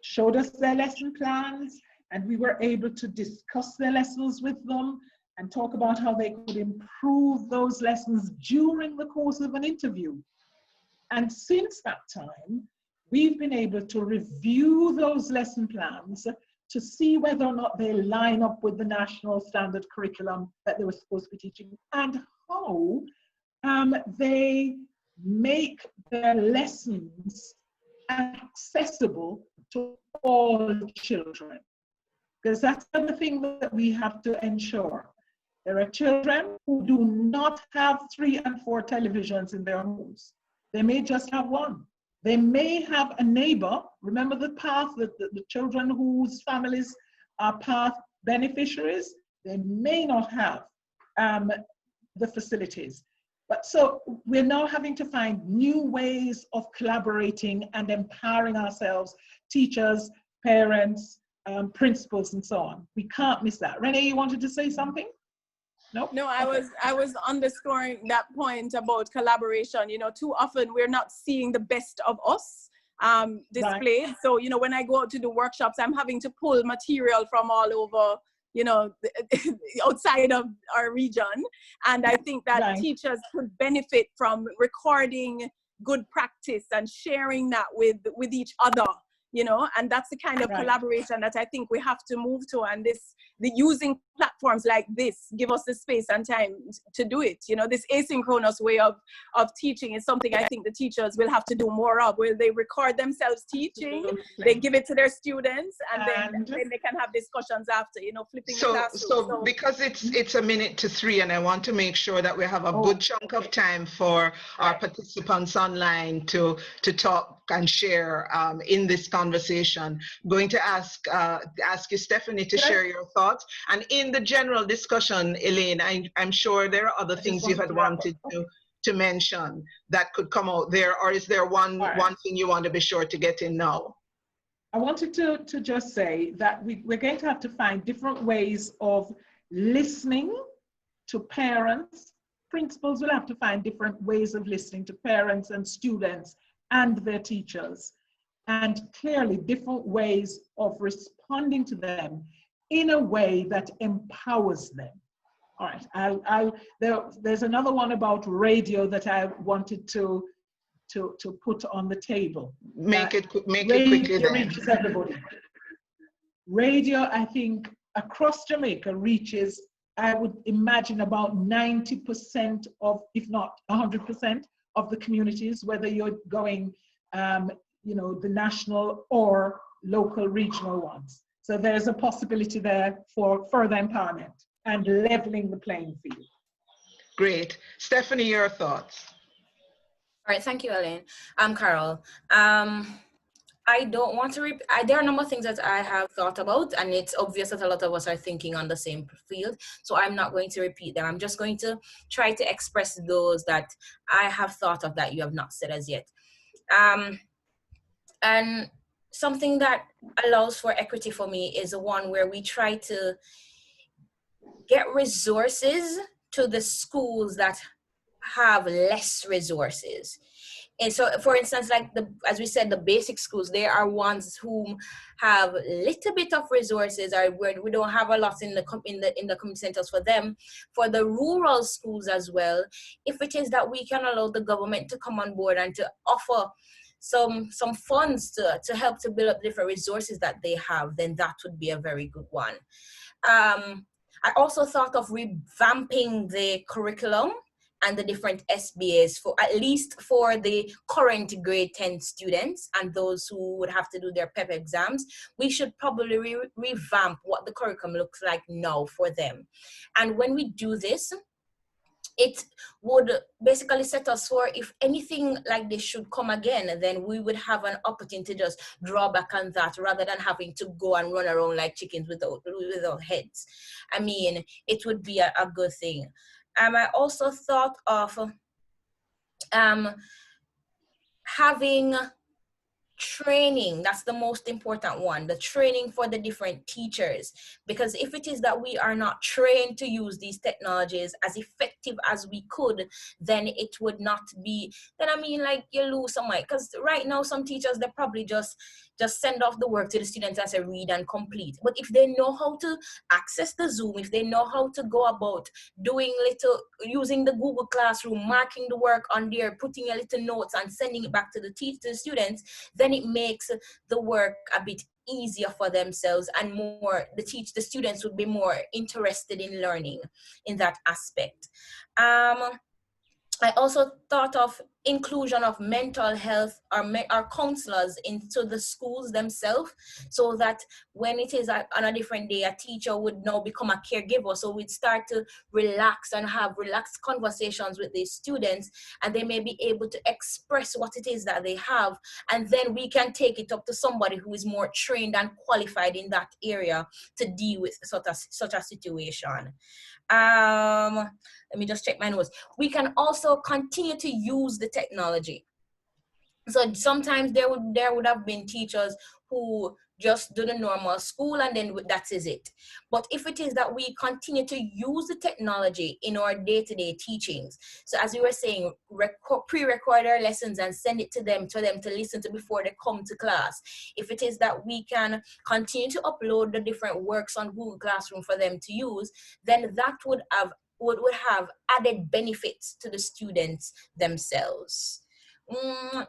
showed us their lesson plans, and we were able to discuss their lessons with them and talk about how they could improve those lessons during the course of an interview. And since that time, we've been able to review those lesson plans to see whether or not they line up with the national standard curriculum that they were supposed to be teaching, and how they make their lessons accessible to all children. Because that's the other thing that we have to ensure. There are children who do not have 3 and 4 televisions in their homes. They may just have one. They may have a neighbor. Remember the path, the children whose families are path beneficiaries, they may not have the facilities. But so we're now having to find new ways of collaborating and empowering ourselves, teachers, parents, principals, and so on. We can't miss that. Renee, you wanted to say something? Nope. No, I was underscoring that point about collaboration. You know, too often we're not seeing the best of us displayed. Right. So, you know, when I go out to do workshops, I'm having to pull material from all over, you know, outside of our region. And I think that teachers could benefit from recording good practice and sharing that with each other. You know, and that's the kind of collaboration that I think we have to move to. And using platforms like this give us the space and time to do it. You know, this asynchronous way of teaching is something I think the teachers will have to do more of, where they record themselves teaching, they give it to their students, and then they can have discussions after, you know, flipping the classroom. So because it's 1 minute to 3, and I want to make sure that we have a good chunk of time for our participants online to talk and share in this conversation. I'm going to ask you, Stephanie, to share your thoughts. And in the general discussion, Elaine, I'm sure there are other things you had wanted to mention that could come out there, or is there one thing you want to be sure to get in now? I wanted to just say that we're going to have to find different ways of listening to parents. Principals will have to find different ways of listening to parents and students and their teachers, and clearly different ways of responding to them in a way that empowers them. All right, there's another one about radio that I wanted to put on the table. Make it quickly then. Reaches everybody. Radio, I think, across Jamaica reaches I would imagine about 90% of, if not 100% of the communities, whether you're going, you know, the national or local regional ones. So there's a possibility there for further empowerment and leveling the playing field. Great. Stephanie, your thoughts? All right, thank you, Elaine. Carol. I don't want to repeat, there are a number of things that I have thought about, and it's obvious that a lot of us are thinking on the same field, so I'm not going to repeat them. I'm just going to try to express those that I have thought of that you have not said as yet. And something that allows for equity for me is the one where we try to get resources to the schools that have less resources. And so, for instance, like as we said, the basic schools, they are ones who have a little bit of resources, or where we don't have a lot in the community centers for them. For the rural schools as well, if it is that we can allow the government to come on board and to offer some funds to help to build up different resources that they have, then that would be a very good one. I also thought of revamping the curriculum and the different SBAs, for at least for the current grade 10 students and those who would have to do their PEP exams. We should probably revamp what the curriculum looks like now for them. And when we do this, it would basically set us for, if anything like this should come again, then we would have an opportunity to just draw back on that rather than having to go and run around like chickens without heads. I mean, it would be a good thing. I also thought of having training. That's the most important one, the training for the different teachers. Because if it is that we are not trained to use these technologies as effective as we could, then it would not be, then I mean, like, you lose some way. Because right now, some teachers, they probably just send off the work to the students and say read and complete. But if they know how to access the Zoom, if they know how to go about using the Google Classroom, marking the work on there, putting a little notes and sending it back to the students, then it makes the work a bit easier for themselves, and more the students would be more interested in learning in that aspect. I also thought of inclusion of mental health or counselors into the schools themselves, so that when it is on a different day, a teacher would now become a caregiver. So we'd start to relax and have relaxed conversations with these students, and they may be able to express what it is that they have. And then we can take it up to somebody who is more trained and qualified in that area to deal with such a situation. Let me just check my notes. We can also continue to use the technology. So sometimes there would have been teachers who just do the normal school and then that is it. But if it is that we continue to use the technology in our day-to-day teachings, so as we were saying, pre-record our lessons and send it to them to listen to before they come to class. If it is that we can continue to upload the different works on Google Classroom for them to use, then that would have added benefits to the students themselves. All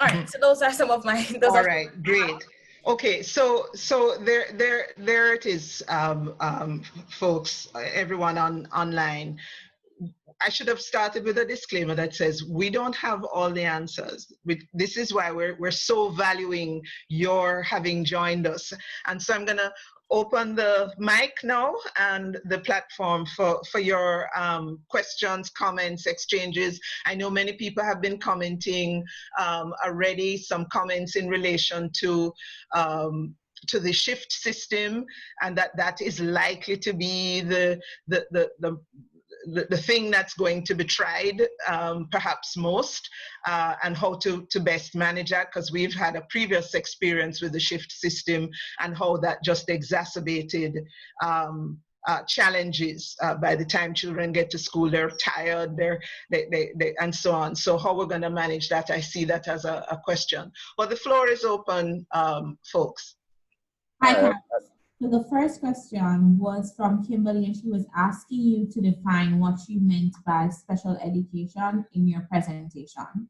right, so those are some of my. All right, great. Okay, so there it is, folks, everyone online. I should have started with a disclaimer that says we don't have all the answers. This is why we're so valuing your having joined us. And so I'm gonna open the mic now and the platform for your questions, comments, exchanges. I know many people have been commenting already, some comments in relation to the shift system, and that is likely to be the thing that's going to be tried perhaps most, and how to best manage that, because we've had a previous experience with the shift system and how that just exacerbated challenges. By the time children get to school, they're tired, they and so on. So how we're going to manage that, I see that as a question. Well, the floor is open, folks. Hi, Carol. So the first question was from Kimberly, and she was asking you to define what you meant by special education in your presentation.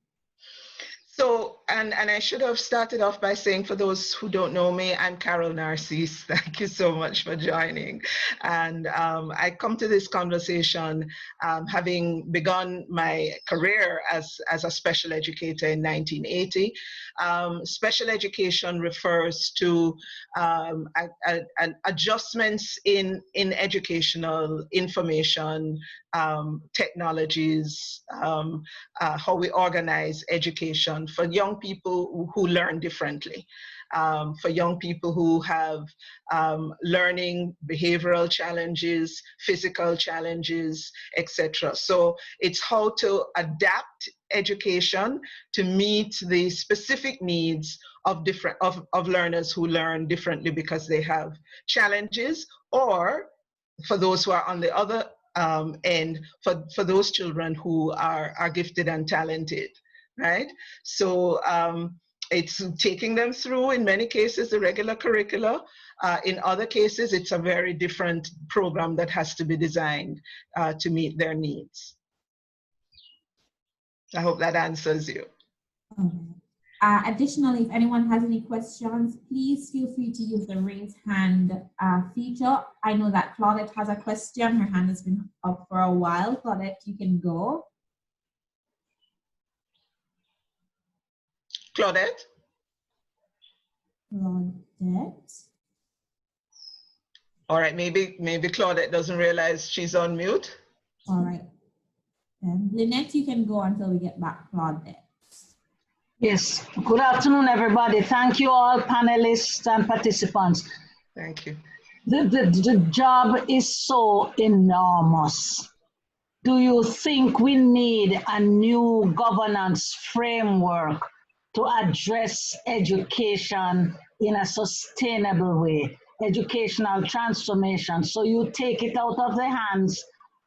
So, and I should have started off by saying, for those who don't know me, I'm Carol Narcisse. Thank you so much for joining. And I come to this conversation having begun my career as a special educator in 1980. Special education refers to adjustments in educational information, technologies, how we organize education for young people who learn differently, for young people who have learning, behavioral challenges, physical challenges, etc. So it's how to adapt education to meet the specific needs of learners who learn differently because they have challenges, or for those who are on the other end, for those children who are gifted and talented, right? So it's taking them through, in many cases, the regular curricula. In other cases, it's a very different program that has to be designed to meet their needs. I hope that answers you. Additionally, if anyone has any questions, please feel free to use the raise hand feature. I know that Claudette has a question. Her hand has been up for a while. Claudette, you can go. Claudette? Claudette. All right, maybe Claudette doesn't realize she's on mute. All right. Lynette, you can go until we get back, Claudette. Yes, good afternoon, everybody. Thank you all panelists and participants. Thank you. The job is so enormous. Do you think we need a new governance framework to address education in a sustainable way, educational transformation? So you take it out of the hands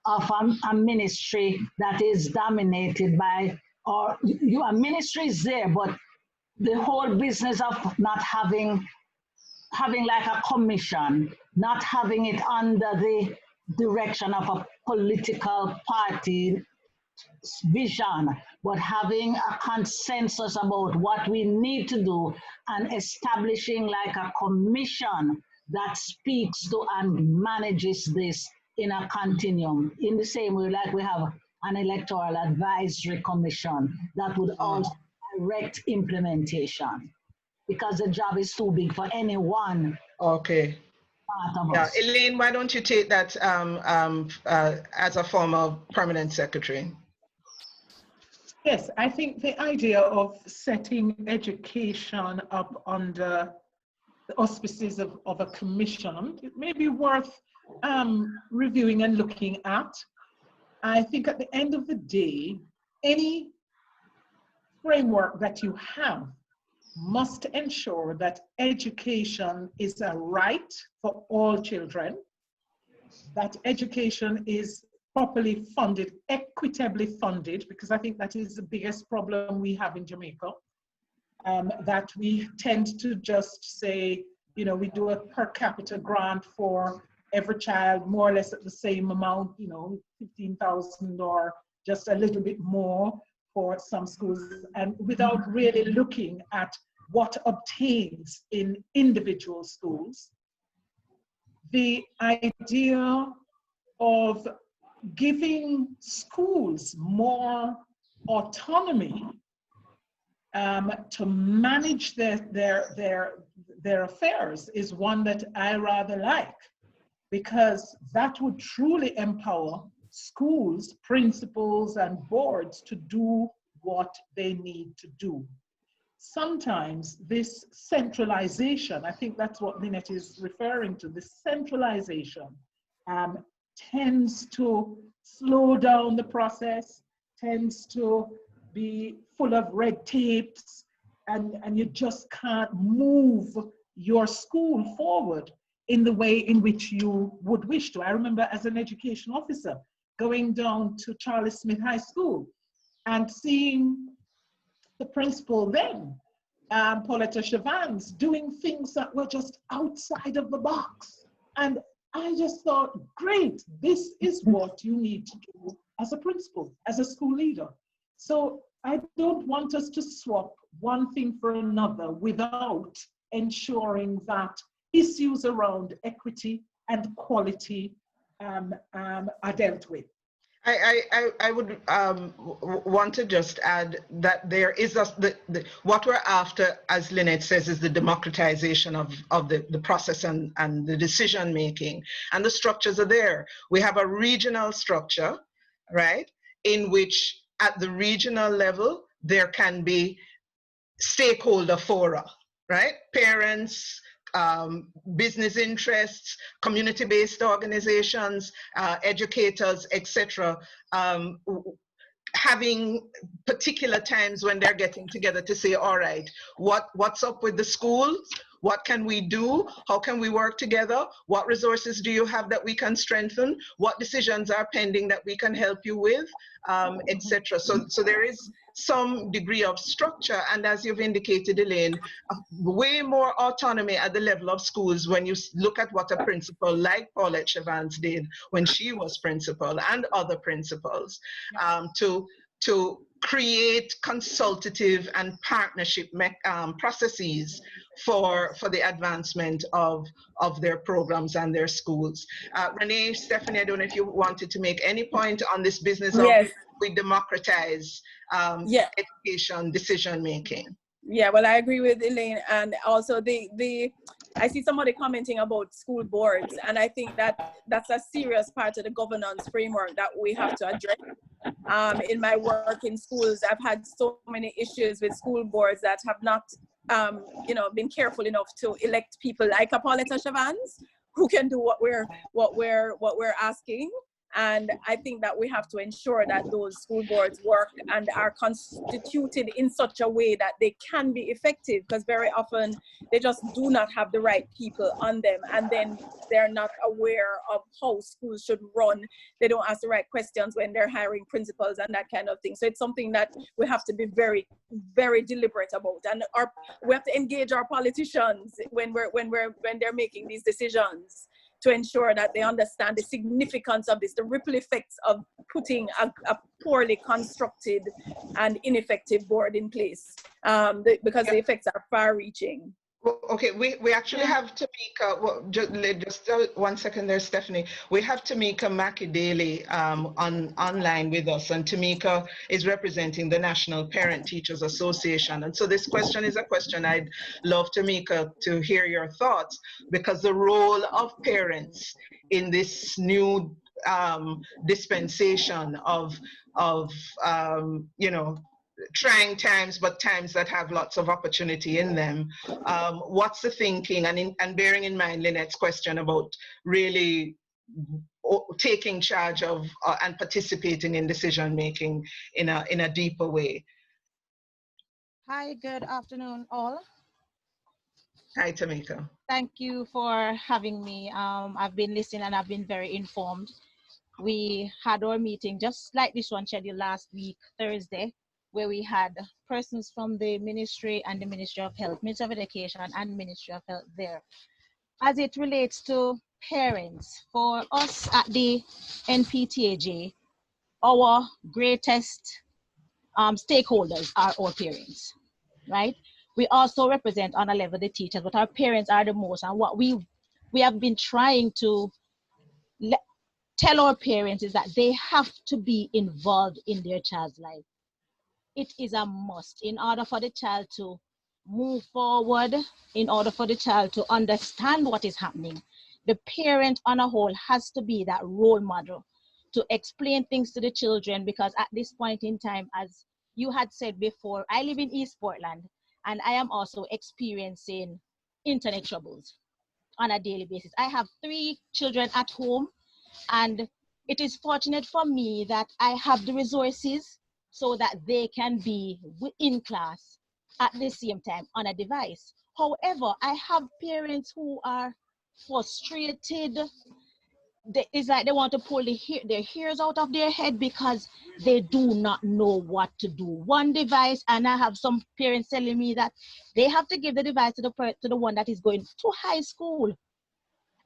of a ministry that is dominated by, or your ministry is there, but the whole business of not having like a commission, not having it under the direction of a political party vision, but having a consensus about what we need to do and establishing like a commission that speaks to and manages this in a continuum, in the same way like we have an electoral advisory commission that would also direct implementation, because the job is too big for any one. Okay. Yeah, Elaine, why don't you take that as a former permanent secretary? Yes, I think the idea of setting education up under the auspices of a commission, it may be worth reviewing and looking at. I think at the end of the day, any framework that you have must ensure that education is a right for all children, that education is properly funded, equitably funded, because I think that is the biggest problem we have in Jamaica, that we tend to just say, you know, we do a per capita grant for every child, more or less at the same amount, you know, 15,000 or just a little bit more for some schools, and without really looking at what obtains in individual schools. The idea of giving schools more autonomy to manage their affairs is one that I rather like, because that would truly empower schools, principals, and boards to do what they need to do. Sometimes this centralization, I think that's what Lynette is referring to, this centralization tends to slow down the process, tends to be full of red tapes, and you just can't move your school forward in the way in which you would wish to. I remember as an education officer going down to Charles Smith High School and seeing the principal then, Pauletta Chavans, doing things that were just outside of the box. And I just thought, great, this is what you need to do as a principal, as a school leader. So I don't want us to swap one thing for another without ensuring that issues around equity and quality are dealt with. I would want to just add that there is what we're after, as Lynette says, is the democratization of the process and the decision making, and the structures are there. We have a regional structure, right, in which at the regional level there can be stakeholder fora, right? Parents, business interests, community-based organizations, educators, etc., having particular times when they're getting together to say, all right, what's up with the schools? What can we do? How can we work together? What resources do you have that we can strengthen? What decisions are pending that we can help you with, etc. So there is some degree of structure, and as you've indicated, Elaine, way more autonomy at the level of schools when you look at what a principal like Paulette Chavans did when she was principal, and other principals, to create consultative and partnership processes for the advancement of their programs and their schools. Renee, Stephanie, I don't know if you wanted to make any point on this business of we democratize education decision making. Yeah, well, I agree with Elaine, and also I see somebody commenting about school boards, and I think that that's a serious part of the governance framework that we have to address. In my work in schools, I've had so many issues with school boards that have not, been careful enough to elect people like Paulette Chavans, who can do what we're asking. And I think that we have to ensure that those school boards work and are constituted in such a way that they can be effective, because very often they just do not have the right people on them, and then they're not aware of how schools should run. They don't ask the right questions when they're hiring principals and that kind of thing. So it's something that we have to be very, very deliberate about, and we have to engage our politicians when they're making these decisions, to ensure that they understand the significance of this, the ripple effects of putting a poorly constructed and ineffective board in place, because the effects are far-reaching. Okay, we actually have Tamika. Well, just 1 second there, Stephanie. We have Tamika Makidele online with us, and Tamika is representing the National Parent Teachers Association. And so this question is a question I'd love, Tamika, to hear your thoughts, because the role of parents in this new dispensation of trying times, but times that have lots of opportunity in them. What's the thinking, and bearing in mind Lynette's question about really taking charge of and participating in decision making in a deeper way? Hi, good afternoon, all. Hi, Tamika. Thank you for having me. I've been listening and I've been very informed. We had our meeting just like this one scheduled last week, Thursday, where we had persons from the Ministry and the Ministry of Health, Ministry of Education and Ministry of Health there. As it relates to parents, for us at the NPTAJ, our greatest stakeholders are our parents, right? We also represent on a level the teachers, but our parents are the most, and what we have been trying to tell our parents is that they have to be involved in their child's life. It is a must in order for the child to move forward, in order for the child to understand what is happening. The parent on a whole has to be that role model to explain things to the children, because at this point in time, as you had said before, I live in East Portland and I am also experiencing internet troubles on a daily basis. I have 3 children at home, and it is fortunate for me that I have the resources so that they can be in class at the same time on a device. However, I have parents who are frustrated. It's like they want to pull their hairs out of their head because they do not know what to do. One device, and I have some parents telling me that they have to give the device to the one that is going to high school.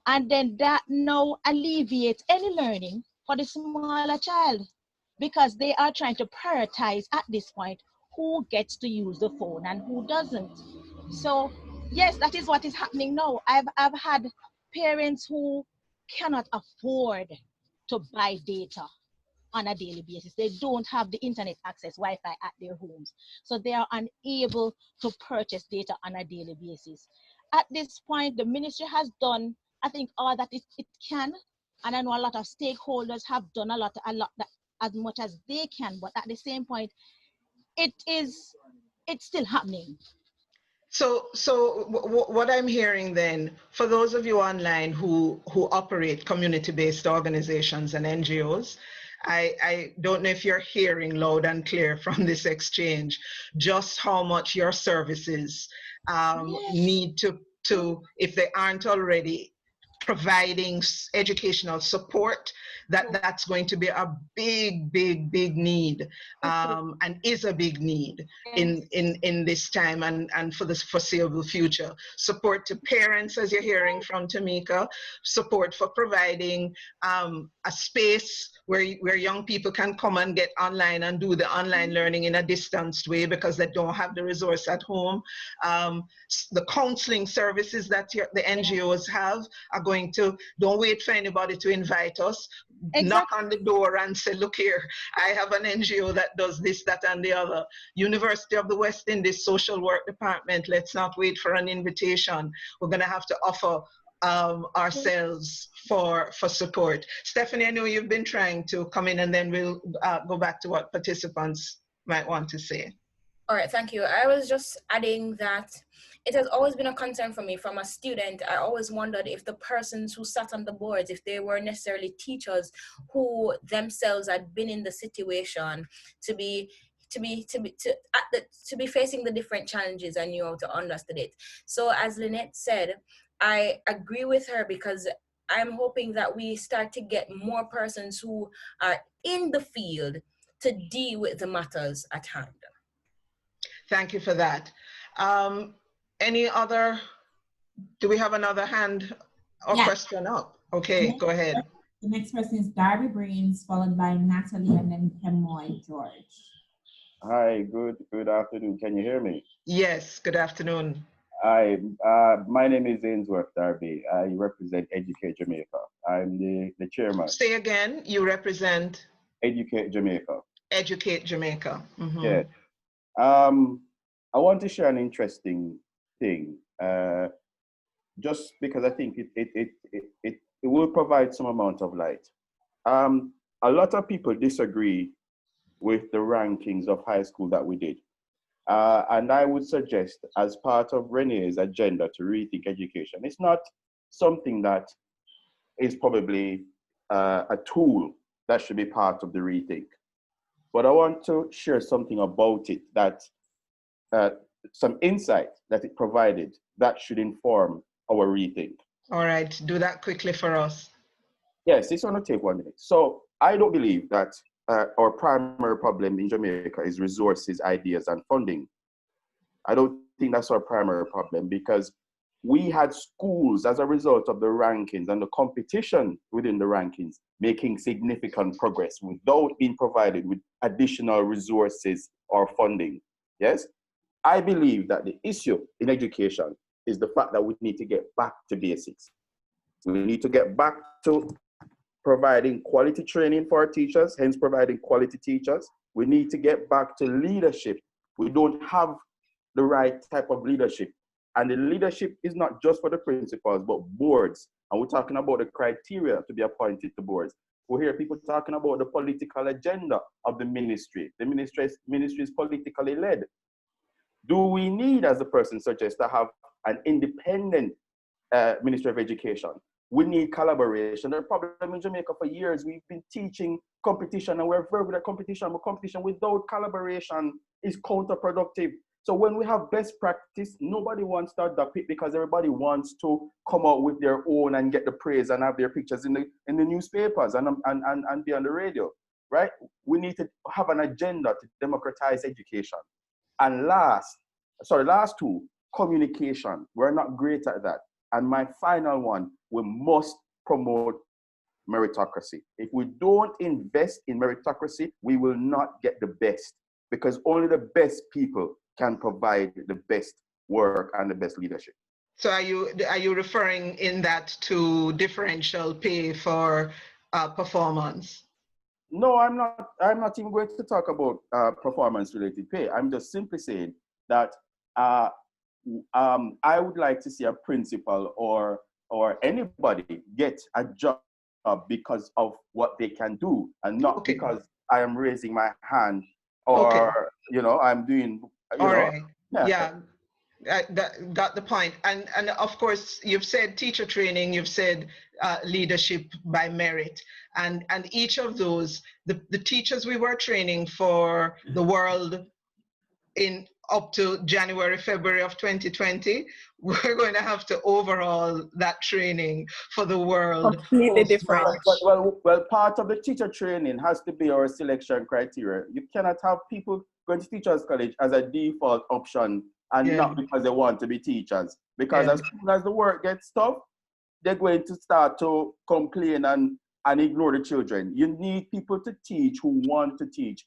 And then that now alleviates any learning for the smaller child. because they are trying to prioritize at this point who gets to use the phone and who doesn't. So yes, that is what is happening now. I've had parents who cannot afford to buy data on a daily basis. They don't have the internet access, Wi-Fi at their homes. So they are unable to purchase data on a daily basis. At this point, the ministry has done, I think, all that it can. And I know a lot of stakeholders have done a lot that, as much as they can, but at the same point, it's still happening. So what I'm hearing then, for those of you online who operate community-based organizations and NGOs, I don't know if you're hearing loud and clear from this exchange just how much your services need to, if they aren't already, providing educational support, that's going to be a big need, and is a big need in this time and for the foreseeable future. Support to parents, as you're hearing from Tamika, support for providing a space where young people can come and get online and do the online learning in a distanced way because they don't have the resource at home. The counseling services that the NGOs have are going to, don't wait for anybody to invite us. Exactly. Knock on the door and say, look here, I have an NGO that does this, that, and the other. University of the West Indies Social Work Department, let's not wait for an invitation. We're going to have to offer ourselves for support. Stephanie, I know you've been trying to come in, and then we'll go back to what participants might want to say. All right, thank you. I was just adding that it has always been a concern for me from a student. I always wondered if the persons who sat on the boards, if they were necessarily teachers who themselves had been in the situation to be facing the different challenges and knew how to understand it. So as Lynette said, I agree with her, because I'm hoping that we start to get more persons who are in the field to deal with the matters at hand. Thank you for that. Any other, do we have another hand or question up? Okay, go ahead. The next person is Darby Brains, followed by Natalie, and then Kemoy George. Hi, good afternoon. Can you hear me? Yes, good afternoon. Hi, my name is Ainsworth Darby. I represent Educate Jamaica. I'm the chairman. Say again, you represent? Educate Jamaica. Educate Jamaica. Mm-hmm. Yeah. I want to share an interesting thing, just because I think it will provide some amount of light. A lot of people disagree with the rankings of high school that we did. And I would suggest, as part of Renee's agenda to rethink education, it's not something that is probably a tool that should be part of the rethink. But I want to share something about it, that some insight that it provided that should inform our rethink. All right, do that quickly for us. Yes, it's going to take 1 minute. So I don't believe that our primary problem in Jamaica is resources, ideas, and funding. I don't think that's our primary problem, because we had schools, as a result of the rankings and the competition within the rankings, making significant progress without being provided with additional resources or funding. Yes? I believe that the issue in education is the fact that we need to get back to basics. We need to get back to providing quality training for our teachers, hence providing quality teachers. We need to get back to leadership. We don't have the right type of leadership. And the leadership is not just for the principals, but boards. And we're talking about the criteria to be appointed to boards. We hear people talking about the political agenda of the ministry. The ministry is politically led. Do we need, as the person suggests, to have an independent Ministry of Education? We need collaboration. The problem in Jamaica for years, we've been teaching competition, and we're very good at competition, but competition without collaboration is counterproductive. So when we have best practice, nobody wants to adopt it, because everybody wants to come out with their own and get the praise and have their pictures in the newspapers and be on the radio, right? We need to have an agenda to democratize education. And last two, communication. We're not great at that. And my final one, we must promote meritocracy. If we don't invest in meritocracy, we will not get the best, because only the best people can provide the best work and the best leadership. So are you referring in that to differential pay for performance? No, I'm not even going to talk about performance-related pay. I'm just simply saying that I would like to see a principal or anybody get a job because of what they can do, and not because I am raising my hand or I'm doing. Right. Yeah. Got the point. And of course, you've said teacher training, you've said leadership by merit. And each of those, the teachers we were training for the world in up to January, February of 2020, we're going to have to overhaul that training for the world. Completely different. Well, part of the teacher training has to be our selection criteria. You cannot have people going to teachers college as a default option and not because they want to be teachers. Because as soon as the work gets tough, they're going to start to complain and ignore the children. You need people to teach who want to teach.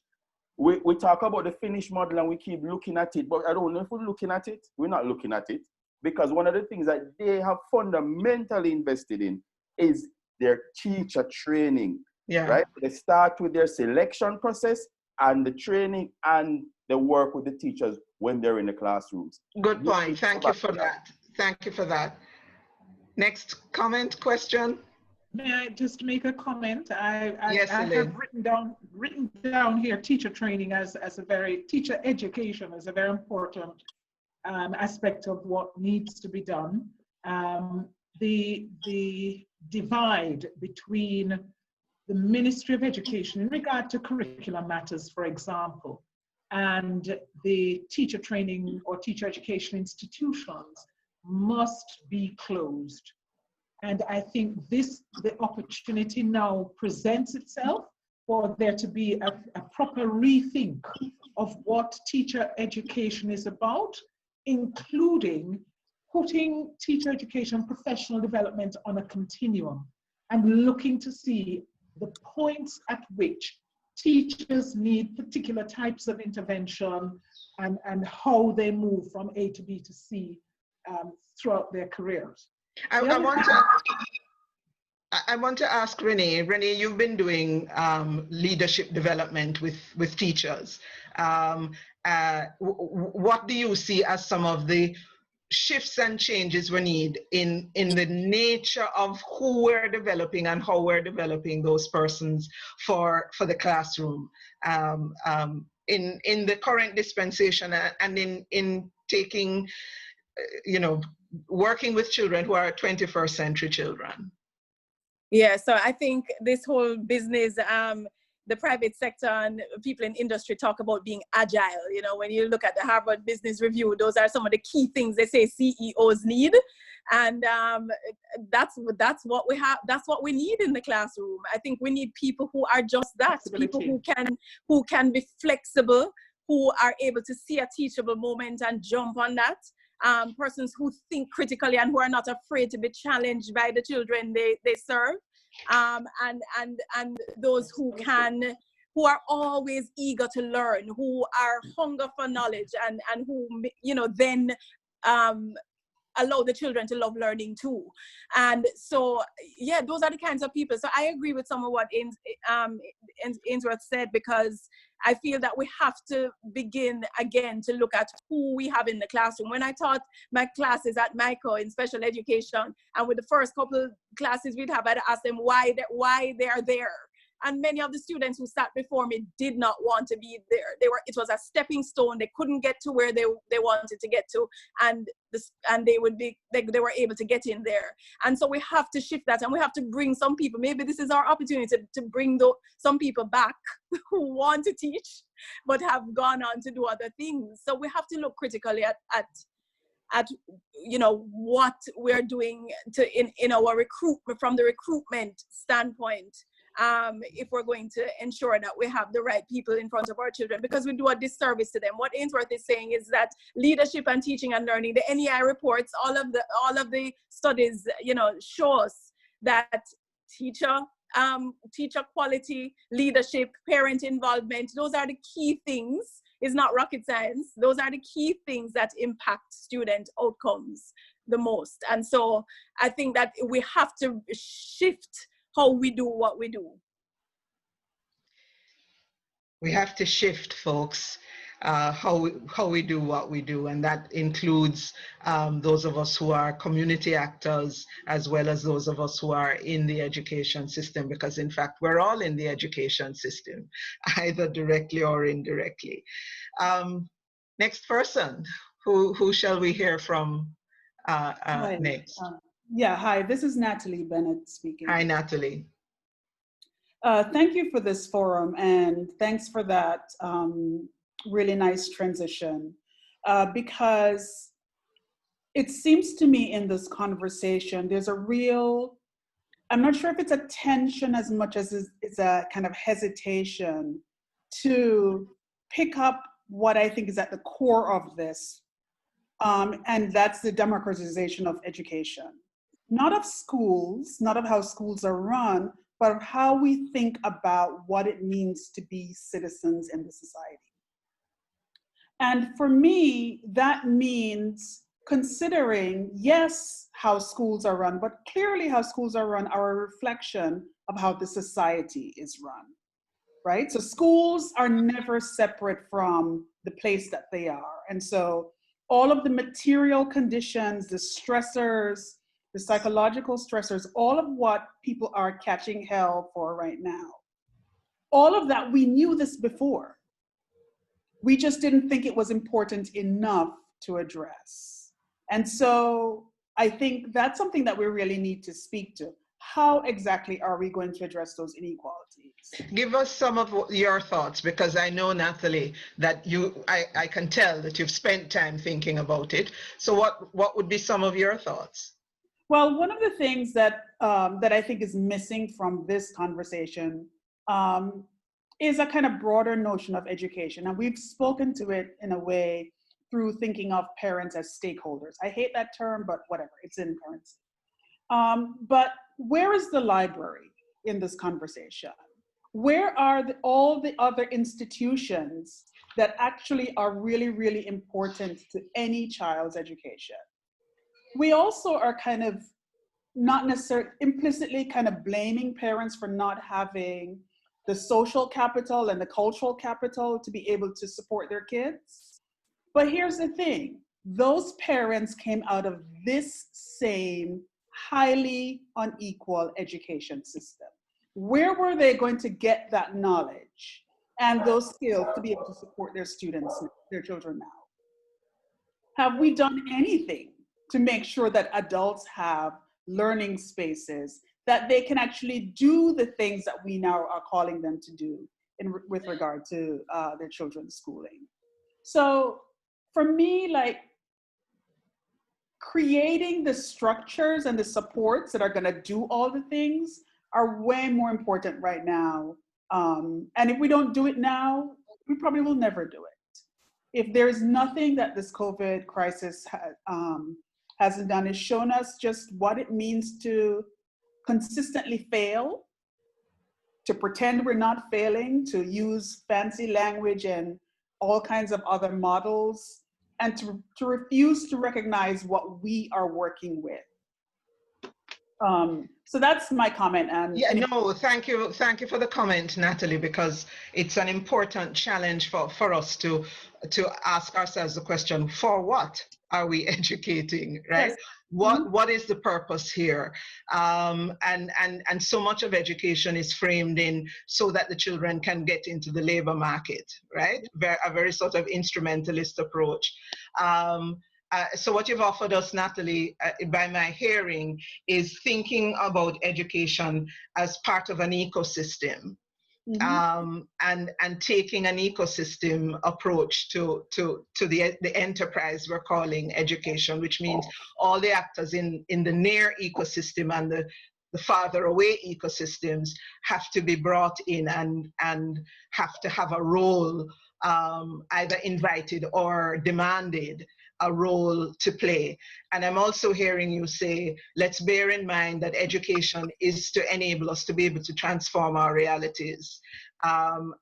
We talk about the Finnish model and we keep looking at it, but I don't know if we're looking at it. We're not looking at it, because one of the things that they have fundamentally invested in is their teacher training. Right? They start with their selection process and the training and the work with the teachers when they're in the classrooms. Good point. Thank you for that. Thank you for that. Next comment, question? May I just make a comment? I Elaine. have written down here teacher training as a very, teacher education as a very important aspect of what needs to be done. The divide between the Ministry of Education in regard to curriculum matters, for example, and the teacher training or teacher education institutions must be closed. And I think the opportunity now presents itself for there to be a proper rethink of what teacher education is about, including putting teacher education professional development on a continuum and looking to see the points at which teachers need particular types of intervention and how they move from A to B to C throughout their careers. I want to ask Renee. Renee, you've been doing leadership development with teachers. What do you see as some of the shifts and changes we need in the nature of who we're developing and how we're developing those persons for the classroom in the current dispensation and in taking, working with children who are 21st century children? Yeah, so I think this whole business, the private sector and people in industry talk about being agile. When you look at the Harvard Business Review, those are some of the key things they say CEOs need. And that's what we have. That's what we need in the classroom. I think we need people who are just that, people who can be flexible, who are able to see a teachable moment and jump on that. Persons who think critically and who are not afraid to be challenged by the children they serve, and those who are always eager to learn, who are hunger for knowledge, and who then allow the children to love learning too. And so those are the kinds of people. So I agree with some of what Ainsworth said, because I feel that we have to begin again to look at who we have in the classroom. When I taught my classes at MICO in special education, and with the first couple of classes we'd have, I'd ask them why they are there. And many of the students who sat before me did not want to be there. It was a stepping stone. They couldn't get to where they wanted to get to, and they were able to get in there. And so we have to shift that, and we have to bring some people. Maybe this is our opportunity to bring some people back who want to teach but have gone on to do other things. So we have to look critically at what we're doing in our recruitment, from the recruitment standpoint. If we're going to ensure that we have the right people in front of our children, because we do a disservice to them. What Ainsworth is saying is that leadership and teaching and learning, the NEI reports, all of the studies, show us that teacher teacher quality, leadership, parent involvement. Those are the key things. It's not rocket science. Those are the key things that impact student outcomes the most. And so I think that we have to shift how we do what we do. We have to shift, folks, how we do what we do, and that includes those of us who are community actors as well as those of us who are in the education system, because in fact we're all in the education system, either directly or indirectly. Next person, who shall we hear from next? Hi, this is Natalie Bennett speaking. Hi, Natalie. Thank you for this forum, and thanks for that really nice transition, because it seems to me in this conversation, there's a real, I'm not sure if it's a tension as much as it's a kind of hesitation to pick up what I think is at the core of this, and that's the democratization of education. Not of schools, not of how schools are run, but of how we think about what it means to be citizens in the society. And for me, that means considering, yes, how schools are run, but clearly how schools are run are a reflection of how the society is run, right? So schools are never separate from the place that they are. And so all of the material conditions, the stressors, the psychological stressors, all of what people are catching hell for right now, all of that, we knew this before. We just didn't think it was important enough to address. And so I think that's something that we really need to speak to. How exactly are we going to address those inequalities? Give us some of your thoughts, because I know, Natalie, that I can tell that you've spent time thinking about it. So what would be some of your thoughts? Well, one of the things that that I think is missing from this conversation is a kind of broader notion of education. And we've spoken to it in a way through thinking of parents as stakeholders. I hate that term, but whatever, it's in currency. But where is the library in this conversation? Where are all the other institutions that actually are really, really important to any child's education? We also are kind of not necessarily implicitly kind of blaming parents for not having the social capital and the cultural capital to be able to support their kids. But here's the thing, those parents came out of this same highly unequal education system. Where were they going to get that knowledge and those skills to be able to support their students, their children now? Have we done anything to make sure that adults have learning spaces that they can actually do the things that we now are calling them to do with regard to their children's schooling? So for me, like, creating the structures and the supports that are going to do all the things are way more important right now. And if we don't do it now, we probably will never do it. If there's nothing that this COVID crisis hasn't done, is shown us just what it means to consistently fail, to pretend we're not failing, to use fancy language and all kinds of other models, and to refuse to recognize what we are working with. So that's my comment. And yeah, no, thank you for the comment, Natalie, because it's an important challenge for us to ask ourselves the question: for what are we educating, right? Yes. What is the purpose here? And so much of education is framed in so that the children can get into the labor market, right? A very sort of instrumentalist approach. So what you've offered us, Natalie, by my hearing, is thinking about education as part of an ecosystem. And taking an ecosystem approach to the enterprise we're calling education, which means all the actors in the near ecosystem and the farther away ecosystems have to be brought in and have to have a role, either invited or demanded, a role to play. And I'm also hearing you say, let's bear in mind that education is to enable us to be able to transform our realities. To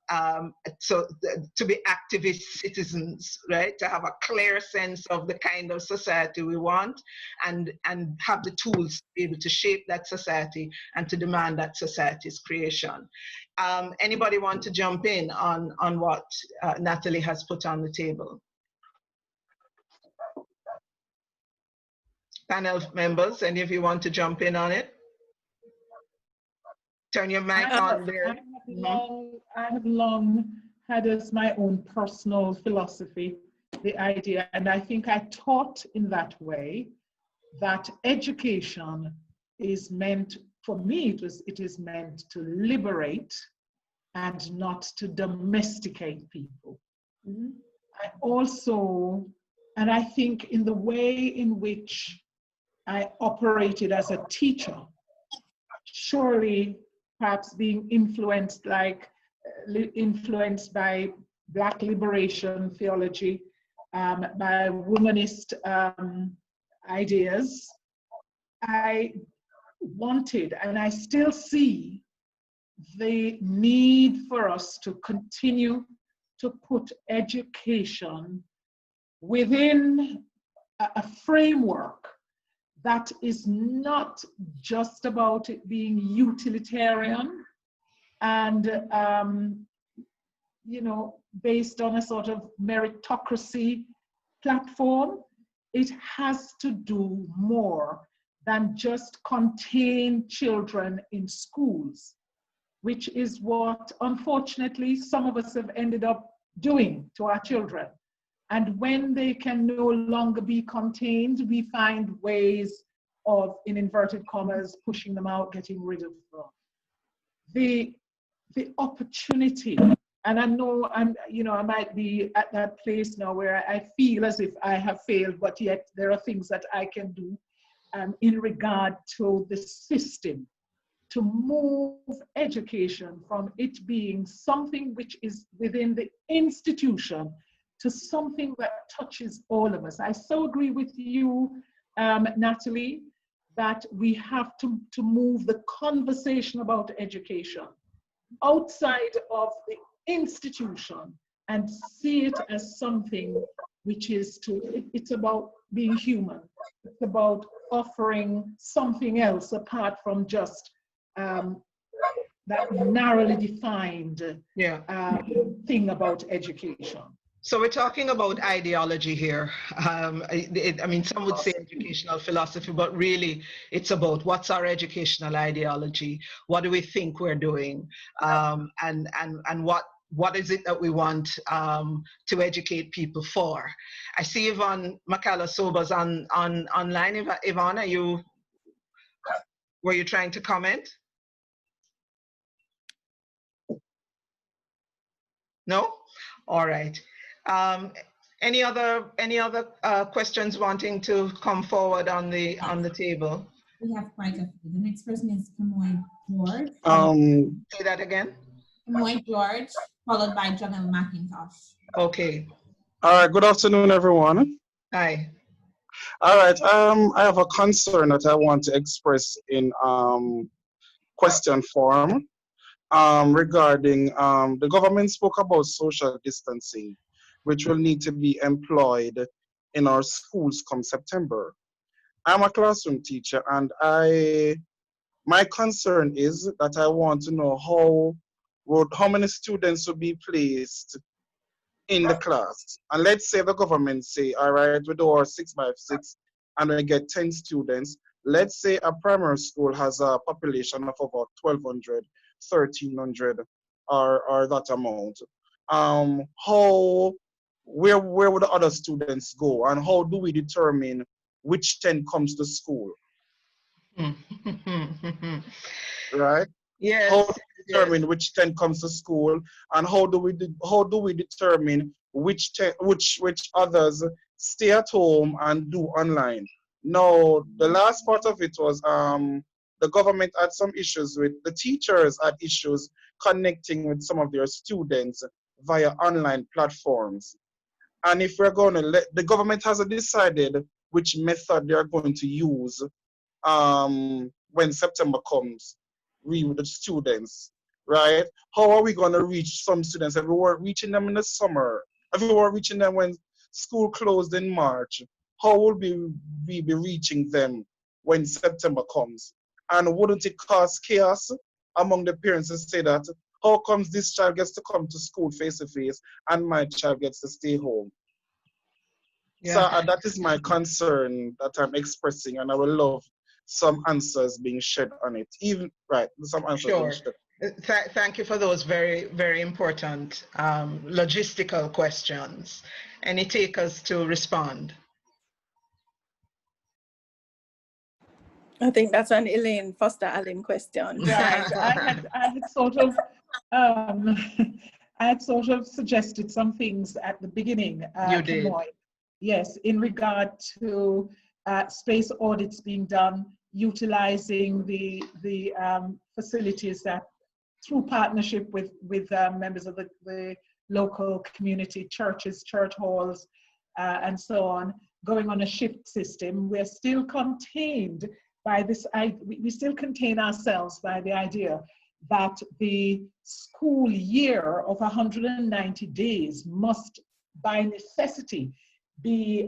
be activist citizens, right? To have a clear sense of the kind of society we want, and have the tools to be able to shape that society and to demand that society's creation. Anybody want to jump in on what Natalie has put on the table? Panel members, any of you want to jump in on it? Turn your mic on there. I have long had as my own personal philosophy the idea, and I think I taught in that way, that education is meant, for me, it is meant to liberate and not to domesticate people. I also, and I think in the way in which I operated as a teacher, surely perhaps being influenced by Black liberation theology, by womanist ideas, I wanted, and I still see, the need for us to continue to put education within a framework that is not just about it being utilitarian and, you know, based on a sort of meritocracy platform. It has to do more than just contain children in schools, which is what, unfortunately, some of us have ended up doing to our children. And when they can no longer be contained, we find ways of, in inverted commas, pushing them out, getting rid of them. The opportunity, and I know I might be at that place now where I feel as if I have failed, but yet there are things that I can do in regard to the system, to move education from it being something which is within the institution to something that touches all of us. I so agree with you, Natalie, that we have to move the conversation about education outside of the institution and see it as something which is it's about being human. It's about offering something else apart from just that narrowly defined thing about education. So we're talking about ideology here. I mean, some would say educational philosophy, but really it's about what's our educational ideology? What do we think we're doing? And what is it that we want to educate people for? I see Yvonne McCalla-Sobers online. Yvonne, were you trying to comment? No? All right. Any other questions wanting to come forward on the table? We have quite a few. The next person is Kamoy George. Say that again. Kamoy George, followed by Janelle McIntosh. Okay. All right. Good afternoon, everyone. Hi. All right. I have a concern that I want to express in question form regarding the government spoke about social distancing, which will need to be employed in our schools come September. I'm a classroom teacher, and my concern is that I want to know how many students will be placed in the class. And let's say the government say, all right, we do our 6x6 and we get 10 students. Let's say a primary school has a population of about 1,200, 1,300 or that amount. Where would the other students go, and how do we determine which 10 comes to school? Right? Yes. How do we determine which 10 comes to school, and how do we determine which others stay at home and do online? Now, the last part of it was the government had some issues with the teachers, had issues connecting with some of their students via online platforms. And if we're going to the government hasn't decided which method they are going to use when September comes, we with the students, right? How are we going to reach some students? If we were reaching them in the summer, if we were reaching them when school closed in March, how would we be reaching them when September comes? And wouldn't it cause chaos among the parents to say that, how comes this child gets to come to school face to face and my child gets to stay home? Yeah. So that is my concern that I'm expressing, and I would love some answers being shed on it. Some answers being shed. Thank you for those very, very important logistical questions. Any takers to respond? I think that's an Elaine, Foster Allen question. Right. I had sort of I had sort of suggested some things at the beginning. You did. Yes, in regard to space audits being done, utilizing the facilities that through partnership with members of the local community, churches, church halls, and so on, going on a shift system. We're still contained by this, we still contain ourselves by the idea that the school year of 190 days must, by necessity, be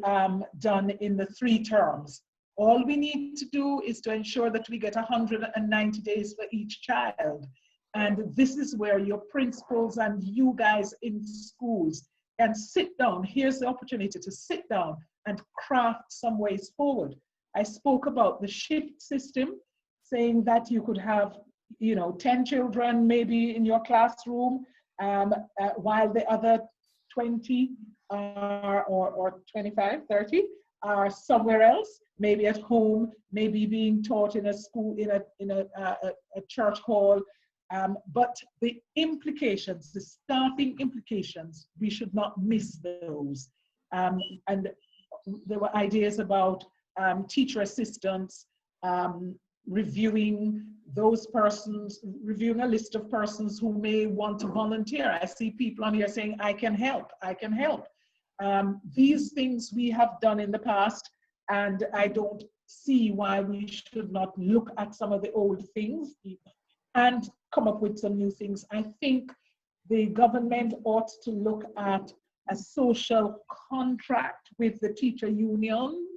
done in the 3 terms. All we need to do is to ensure that we get 190 days for each child. And this is where your principals and you guys in schools can sit down. Here's the opportunity to sit down and craft some ways forward. I spoke about the shift system, saying that you could have 10 children maybe in your classroom, while the other 20 or 25, 30 are somewhere else, maybe at home, maybe being taught in a school, in a church hall. But the implications, the staffing implications, we should not miss those. And there were ideas about teacher assistants, reviewing those persons, reviewing a list of persons who may want to volunteer. I see people on here saying, I can help, I can help. These things we have done in the past, and I don't see why we should not look at some of the old things and come up with some new things. I think the government ought to look at a social contract with the teacher union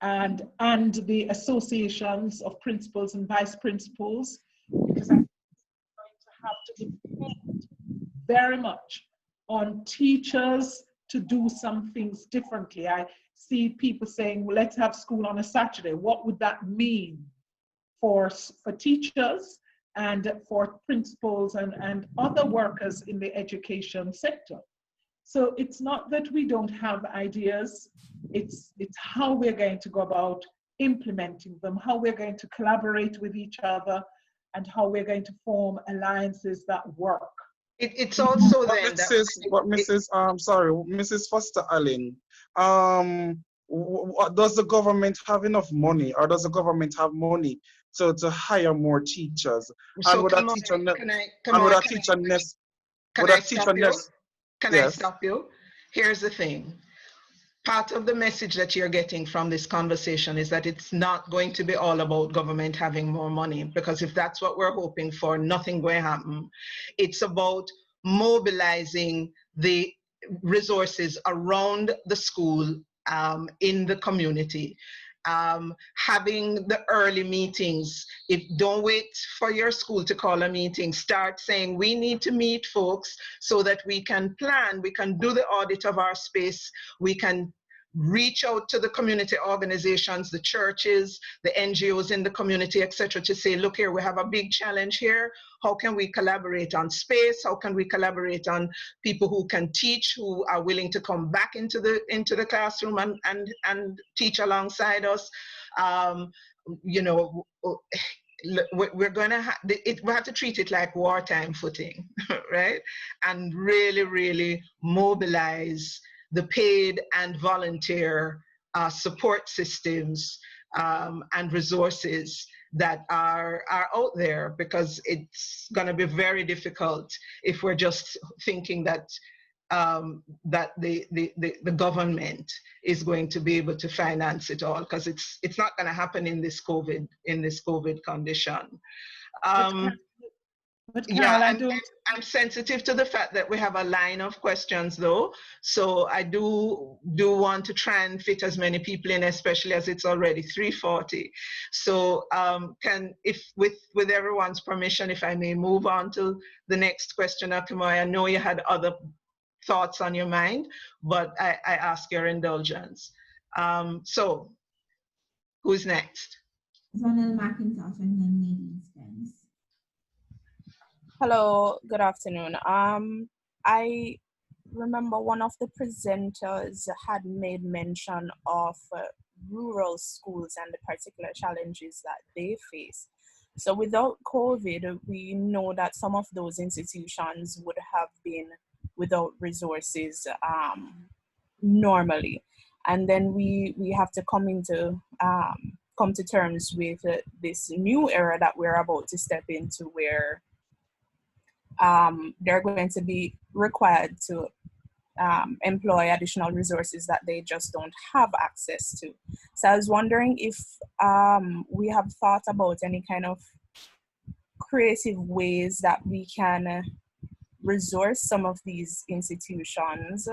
and the associations of principals and vice principals, because I think it's going to have to depend very much on teachers to do some things differently. I see people saying, well, let's have school on a Saturday. What would that mean for teachers and for principals and other workers in the education sector? So it's not that we don't have ideas, it's how we're going to go about implementing them, how we're going to collaborate with each other, and how we're going to form alliances that work. It's also then Mrs. Foster Allen, does the government have enough money, or does the government have money to hire more teachers? So and would come a on, teacher Can I stop you? Here's the thing. Part of the message that you're getting from this conversation is that it's not going to be all about government having more money, because if that's what we're hoping for, nothing going to happen. It's about mobilizing the resources around the school in the community. Having the early meetings. Don't wait for your school to call a meeting. Start saying, we need to meet folks so that we can plan, we can do the audit of our space, we can reach out to the community organizations, the churches, the NGOs in the community, etc., to say, look here, we have a big challenge here. How can we collaborate on space? How can we collaborate on people who can teach, who are willing to come back into the classroom and teach alongside us? We're gonna we have to treat it like wartime footing, right? And really, really mobilize the paid and volunteer support systems and resources that are out there, because it's going to be very difficult if we're just thinking that that the government is going to be able to finance it all, because it's not going to happen in this COVID condition. But Carol, yeah, I'm sensitive to the fact that we have a line of questions though, so I do want to try and fit as many people in, especially as it's already 3:40. So with everyone's permission, if I may move on to the next question, Akimoy. I know you had other thoughts on your mind, but I ask your indulgence. So who's next? Zonal McIntosh and then Nadine Spence. Hello, good afternoon. I remember one of the presenters had made mention of rural schools and the particular challenges that they face. So without COVID, we know that some of those institutions would have been without resources normally. And then we have to come to terms with this new era that we're about to step into, where they're going to be required to employ additional resources that they just don't have access to. So I was wondering if we have thought about any kind of creative ways that we can resource some of these institutions,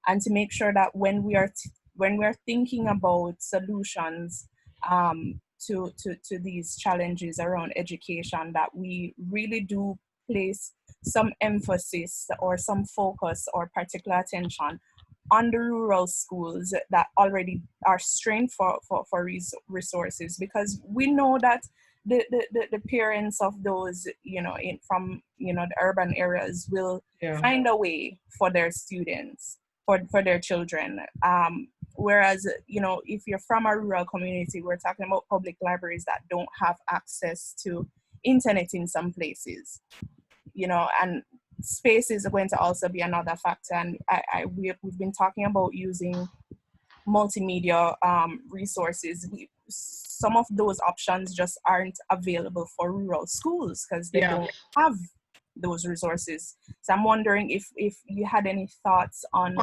and to make sure that when we're thinking about solutions to these challenges around education, that we really do place some emphasis or some focus or particular attention on the rural schools that already are strained for resources, because we know that the parents of those, from the urban areas will find a way for their students, for their children. Whereas, if you're from a rural community, we're talking about public libraries that don't have access to internet in some places, and space is going to also be another factor. And we've been talking about using multimedia resources. Some of those options just aren't available for rural schools because they don't have those resources. So I'm wondering if you had any thoughts on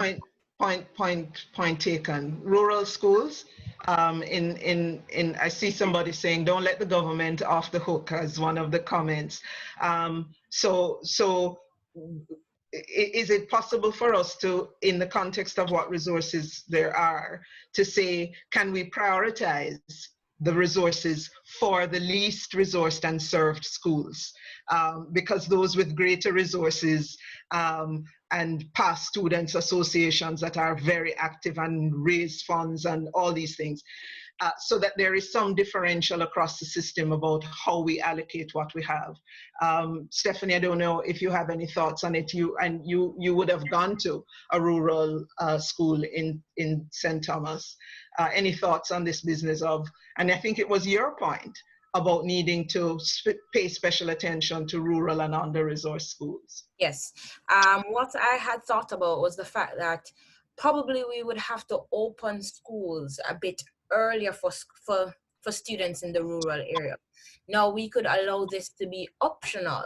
Point taken. Rural schools, I see somebody saying, don't let the government off the hook, as one of the comments. So is it possible for us to, in the context of what resources there are, to say, can we prioritize the resources for the least resourced and served schools? Because those with greater resources and past students associations that are very active and raise funds and all these things, so that there is some differential across the system about how we allocate what we have. Stephanie, I don't know if you have any thoughts on it. You would have gone to a rural school in St. Thomas. Any thoughts on this business of, and I think it was your point about needing to pay special attention to rural and under-resourced schools. Yes. What I had thought about was the fact that probably we would have to open schools a bit earlier for students in the rural area. Now we could allow this to be optional,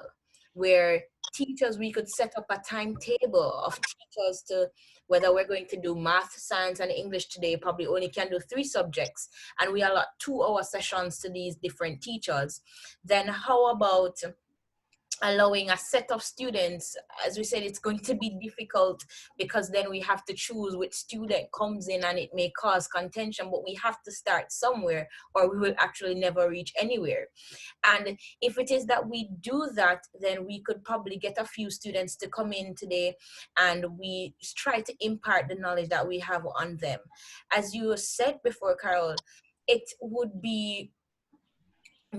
where teachers, we could set up a timetable of teachers to, whether we're going to do math, science, and English today, probably only can do 3 subjects, and we allot 2-hour sessions to these different teachers. Then how about allowing a set of students? As we said, it's going to be difficult because then we have to choose which student comes in, and it may cause contention, but we have to start somewhere or we will actually never reach anywhere. And if it is that we do that, then we could probably get a few students to come in today and we try to impart the knowledge that we have on them. As you said before, Carol, it would be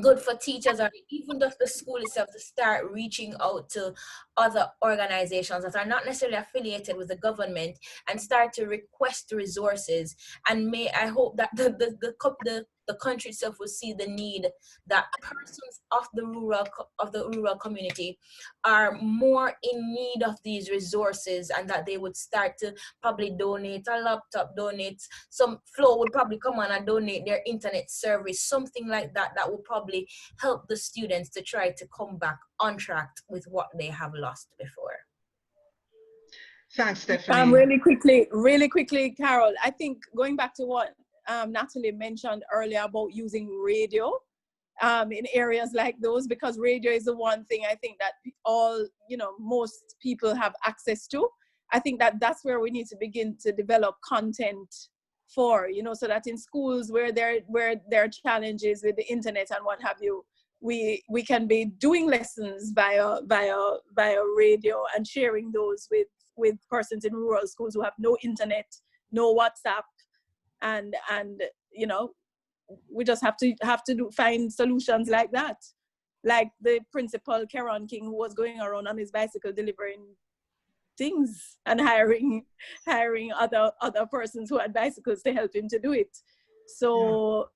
good for teachers or even just the school itself to start reaching out to other organizations that are not necessarily affiliated with the government and start to request resources. And I hope that the country itself will see the need that persons of the rural community are more in need of these resources, and that they would start to probably donate a laptop, donate some Flow would probably come on and donate their internet service, something like that, that will probably help the students to try to come back on track with what they have lost before. Thanks, Stephanie. Really quickly, Carol, I think going back to what Natalie mentioned earlier about using radio in areas like those, because radio is the one thing I think that most people have access to. I think that that's where we need to begin to develop content for, so that in schools where there are challenges with the internet and what have you, we can be doing lessons via radio and sharing those with persons in rural schools who have no internet, no WhatsApp, and we just have to find solutions like that, like the principal Keron King, who was going around on his bicycle delivering things and hiring other persons who had bicycles to help him to do it. So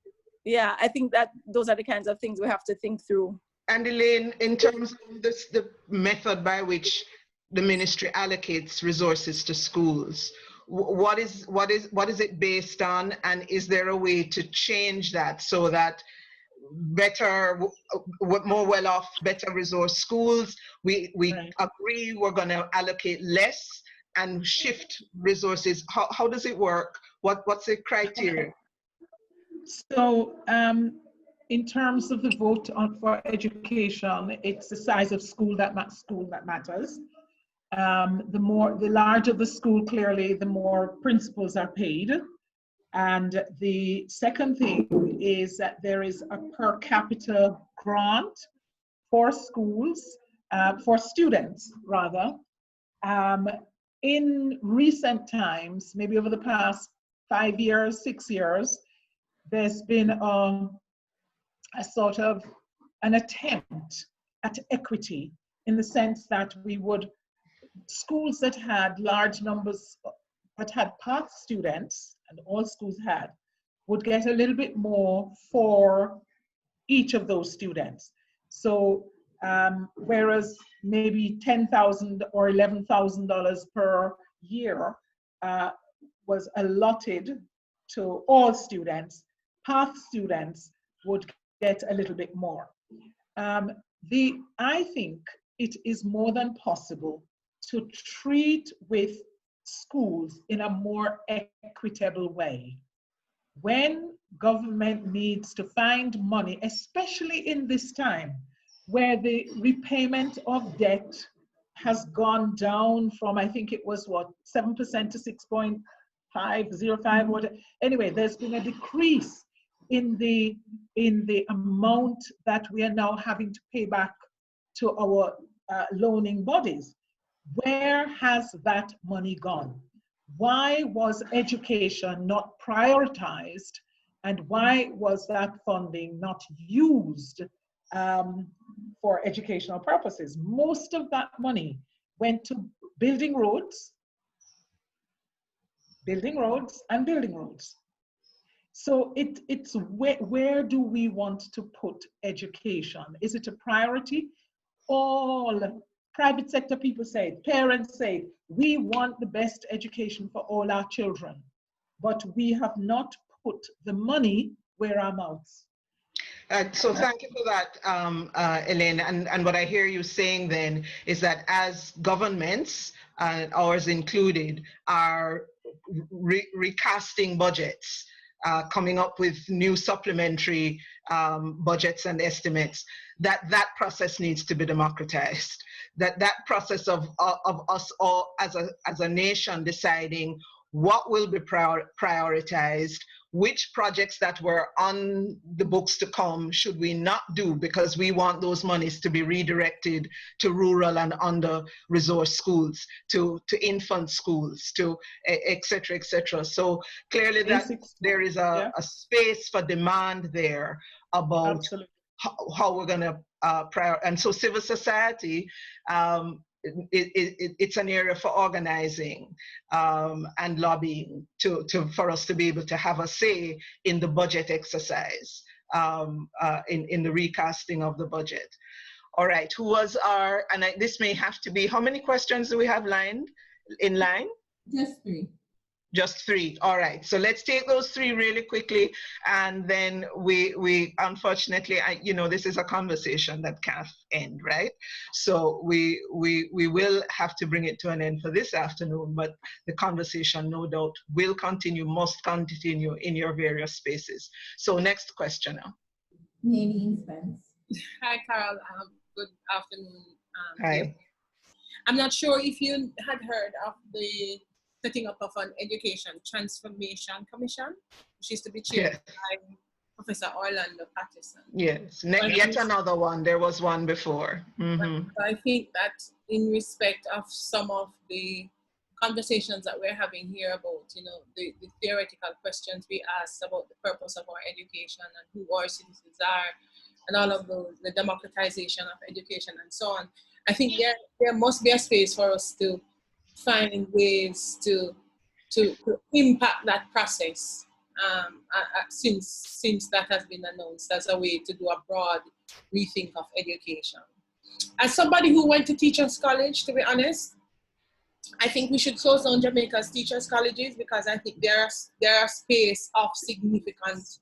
yeah, I think that those are the kinds of things we have to think through. And Elaine, in terms of the method by which the ministry allocates resources to schools, what is it based on, and is there a way to change that so that more well-off, better resource schools, we agree we're going to allocate less and shift resources? How does it work? What's the criteria? So in terms of the vote for education, it's the size of school that matters. The larger the school, clearly, the more principals are paid. And the second thing is that there is a per capita grant for schools, for students rather. In recent times, maybe over the past 5 years, 6 years, there's been a sort of an attempt at equity, in the sense that schools that had large numbers, that had PATH students, and all schools would get a little bit more for each of those students. So whereas maybe $10,000 or $11,000 per year was allotted to all students, PATH students would get a little bit more. I think it is more than possible to treat with schools in a more equitable way. When government needs to find money, especially in this time where the repayment of debt has gone down from, I think it was 7% to 6.505. Anyway, there's been a decrease in the amount that we are now having to pay back to our loaning bodies. Where has that money gone? Why was education not prioritized, and why was that funding not used for educational purposes? Most of that money went to building roads. So it's where do we want to put education? Is it a priority? All private sector people say, parents say, we want the best education for all our children, but we have not put the money where our mouths. So thank you for that, Elaine. And what I hear you saying then is that as governments, ours included, are recasting budgets, coming up with new supplementary budgets and estimates, that process needs to be democratized. That process of us all as a nation deciding what will be prioritized, which projects that were on the books to come should we not do because we want those monies to be redirected to rural and under-resourced schools, to infant schools, to et cetera, et cetera. So clearly that there is a space for demand there about how we're going to prioritize. And so civil society, it's an area for organizing and lobbying for us to be able to have a say in the budget exercise, in the recasting of the budget. All right, who was this may have to be, how many questions do we have in line? Just 3. Just 3. All right. So let's take those 3 really quickly, and then we unfortunately, this is a conversation that can't end, right? So we will have to bring it to an end for this afternoon, but the conversation, no doubt, will continue, must continue in your various spaces. So next questioner. Nadine Spence. Hi, Carol. Good afternoon. Hi. I'm not sure if you had heard of the setting up of an Education Transformation Commission, which is to be chaired by Professor Orlando Patterson. Yes, yet another one. There was one before. Mm-hmm. I think that in respect of some of the conversations that we're having here about, the theoretical questions we asked about the purpose of our education and who our citizens are, and all of those, the democratization of education and so on, I think there must be a space for us to find ways to impact that process since that has been announced as a way to do a broad rethink of education. As somebody who went to Teachers College, to be honest, I think we should close down Jamaica's Teachers Colleges because I think there are space of significant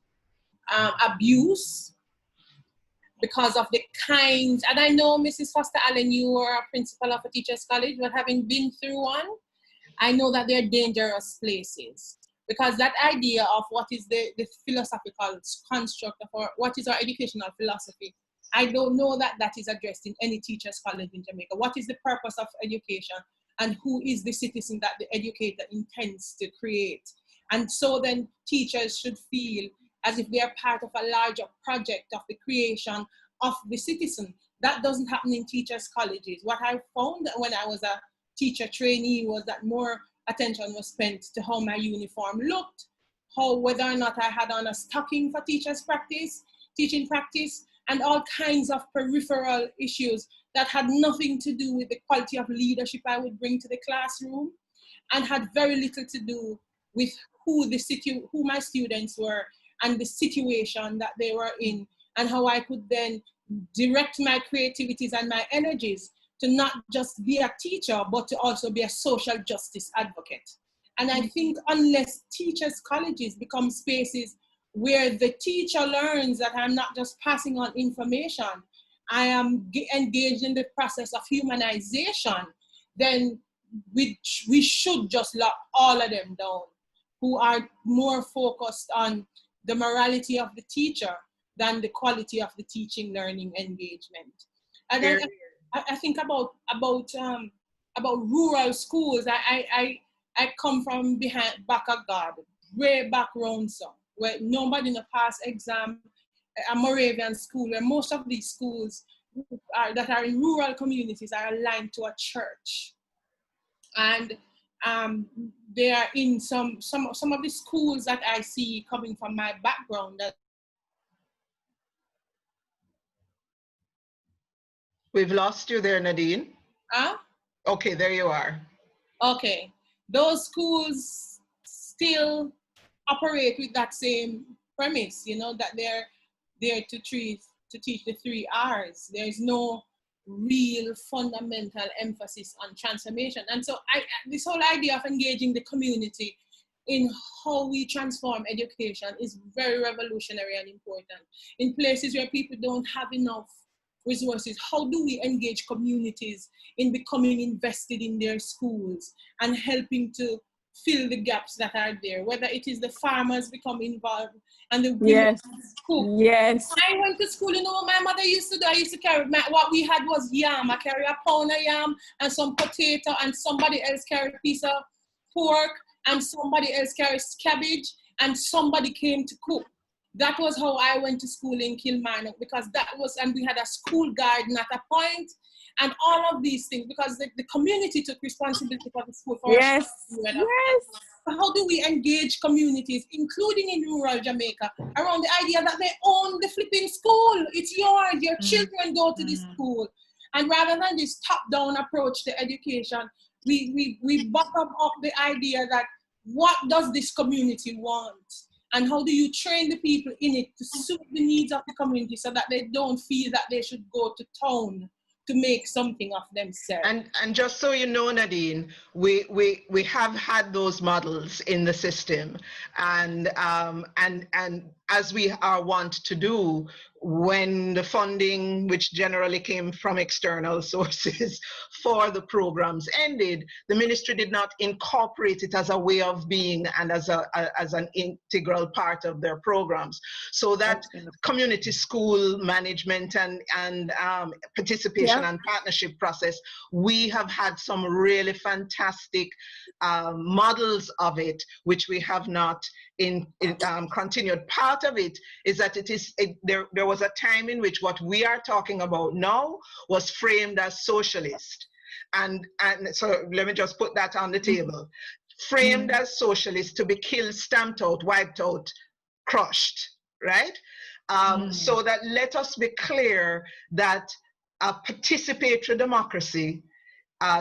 abuse because of the kinds, and I know Mrs. Foster Allen, you are a principal of a Teachers College, but having been through one, I know that they're dangerous places because that idea of what is the philosophical construct of what is our educational philosophy, I don't know that that is addressed in any Teachers College in Jamaica. What is the purpose of education and who is the citizen that the educator intends to create? And so then teachers should feel as if they are part of a larger project of the creation of the citizen. That doesn't happen in Teachers Colleges. What I found when I was a teacher trainee was that more attention was spent to how my uniform looked, whether or not I had on a stocking for teaching practice, and all kinds of peripheral issues that had nothing to do with the quality of leadership I would bring to the classroom and had very little to do with who my students were and the situation that they were in, and how I could then direct my creativities and my energies to not just be a teacher, but to also be a social justice advocate. And I think unless Teachers Colleges become spaces where the teacher learns that I'm not just passing on information, I am engaged in the process of humanization, then we should just lock all of them down who are more focused on the morality of the teacher than the quality of the teaching, learning, engagement. And then I think about rural schools. I come from back of God, way back round some, where nobody in the past exam, a Moravian school, where most of these schools that are in rural communities are aligned to a church. And they are in some of the schools that I see coming from my background. That we've lost you there, Nadine. Huh? Okay, there you are. Okay, those schools still operate with that same premise, that they're there to teach the 3 R's. There's no real fundamental emphasis on transformation. And so this whole idea of engaging the community in how we transform education is very revolutionary and important. In places where people don't have enough resources, how do we engage communities in becoming invested in their schools and helping to fill the gaps that are there, whether it is the farmers become involved and the women cook. Yes. I went to school, what my mother used to do? I used to carry, what we had was yam. I carry a pound of yam and some potato, and somebody else carry a piece of pork, and somebody else carries cabbage, and somebody came to cook. That was how I went to school in Kilmarnock, because and we had a school garden at a point, and all of these things, because the community took responsibility for the school. Yes. How do we engage communities, including in rural Jamaica, around the idea that they own the flipping school? It's yours, your children go to this school. And rather than this top-down approach to education, we bottom up the idea that what does this community want? And how do you train the people in it to suit the needs of the community so that they don't feel that they should go to town to make something of themselves. And just so you know, Nadine, we have had those models in the system, and as we are wont to do, when the funding, which generally came from external sources for the programs, ended, the ministry did not incorporate it as a way of being and as an integral part of their programs. So that community school management and participation and partnership process, we have had some really fantastic models of it, which we have not continued. Part of it is that there was a time in which what we are talking about now was framed as socialist. And so let me just put that on the table. Framed as socialist, to be killed, stamped out, wiped out, crushed, right? So that let us be clear that a participatory democracy,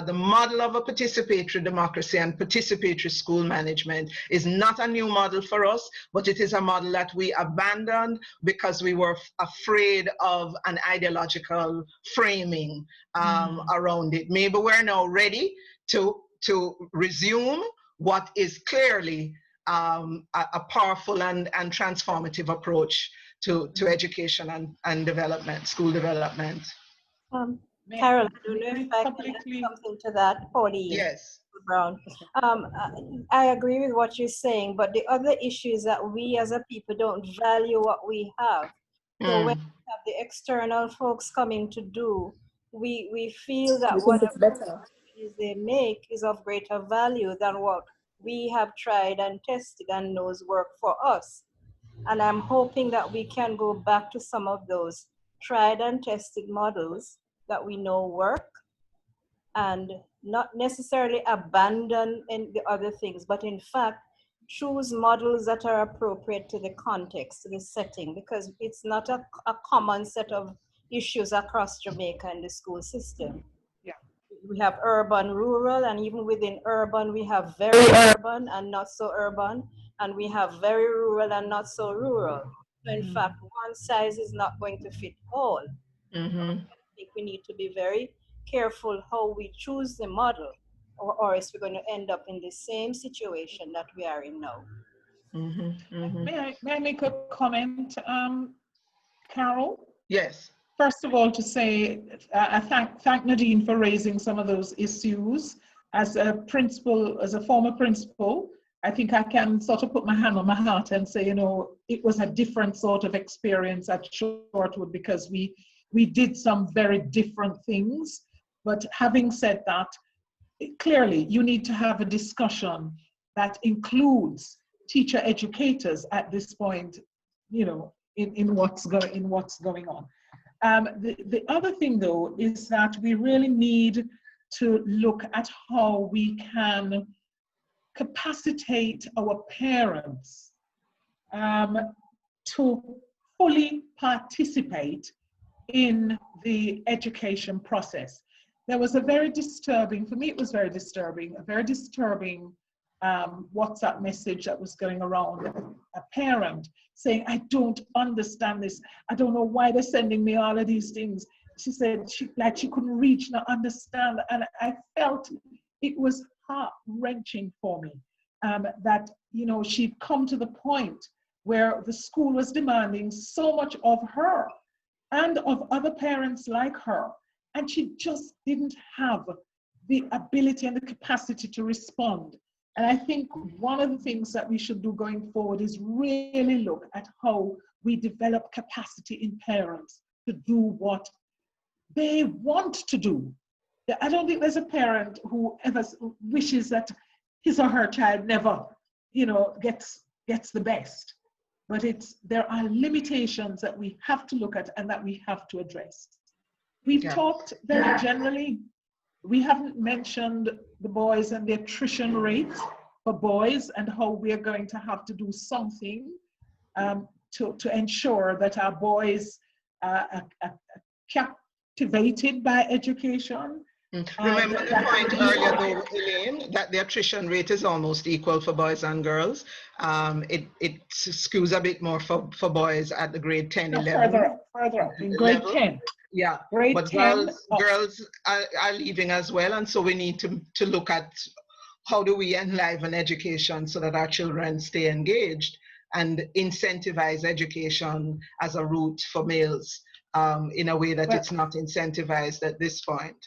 the model of a participatory democracy and participatory school management is not a new model for us, but it is a model that we abandoned because we were afraid of an ideological framing around it. Maybe we're now ready to resume what is clearly a powerful and transformative approach to education and development, school development. Carol, I don't know if I can add something to that, Pauline. Yes. Brown. I agree with what you're saying, but the other issue is that we as a people don't value what we have. So when we have the external folks coming to do, we feel that whatever they make is of greater value than what we have tried and tested and knows work for us. And I'm hoping that we can go back to some of those tried and tested models that we know work, and not necessarily abandon the other things, but in fact, choose models that are appropriate to the context, to the setting, because it's not a common set of issues across Jamaica and the school system. Yeah. We have urban, rural, and even within urban, we have very urban and not so urban, and we have very rural and not so rural. So in fact, one size is not going to fit all. I think we need to be very careful how we choose the model, or else we're going to end up in the same situation that we are in now. May I make a comment, Carol? Yes. First of all, to say, I thank Nadine for raising some of those issues. As a principal, as a former principal, I think I can sort of put my hand on my heart and say, you know, it was a different sort of experience at Shortwood because we did some very different things. But having said that, clearly you need to have a discussion that includes teacher educators at this point, you know, in what's going on. The other thing though is that we really need to look at how we can capacitate our parents to fully participate in the education process. There was a very disturbing, for me it was very disturbing, a very disturbing WhatsApp message that was going around, a parent saying, I don't understand this. I don't know why they're sending me all of these things. She said she couldn't reach nor understand. And I felt it was heart-wrenching for me that, you know, she'd come to the point where the school was demanding so much of her and of other parents like her. And she just didn't have the ability and the capacity to respond. And I think one of the things that we should do going forward is really look at how we develop capacity in parents to do what they want to do. I don't think there's a parent who ever wishes that his or her child never, you know, gets the best. But there are limitations that we have to look at and that we have to address. We've talked very generally. We haven't mentioned the boys and the attrition rate for boys and how we are going to have to do something to ensure that our boys are captivated by education. Remember the point earlier though, Elaine, that the attrition rate is almost equal for boys and girls. It skews a bit more for boys at the grade 10, 11. Further up, in grade 10. Yeah, Grade but 10. girls are leaving as well, and so we need to look at how do we enliven education so that our children stay engaged and incentivize education as a route for males in a way that it's not incentivized at this point.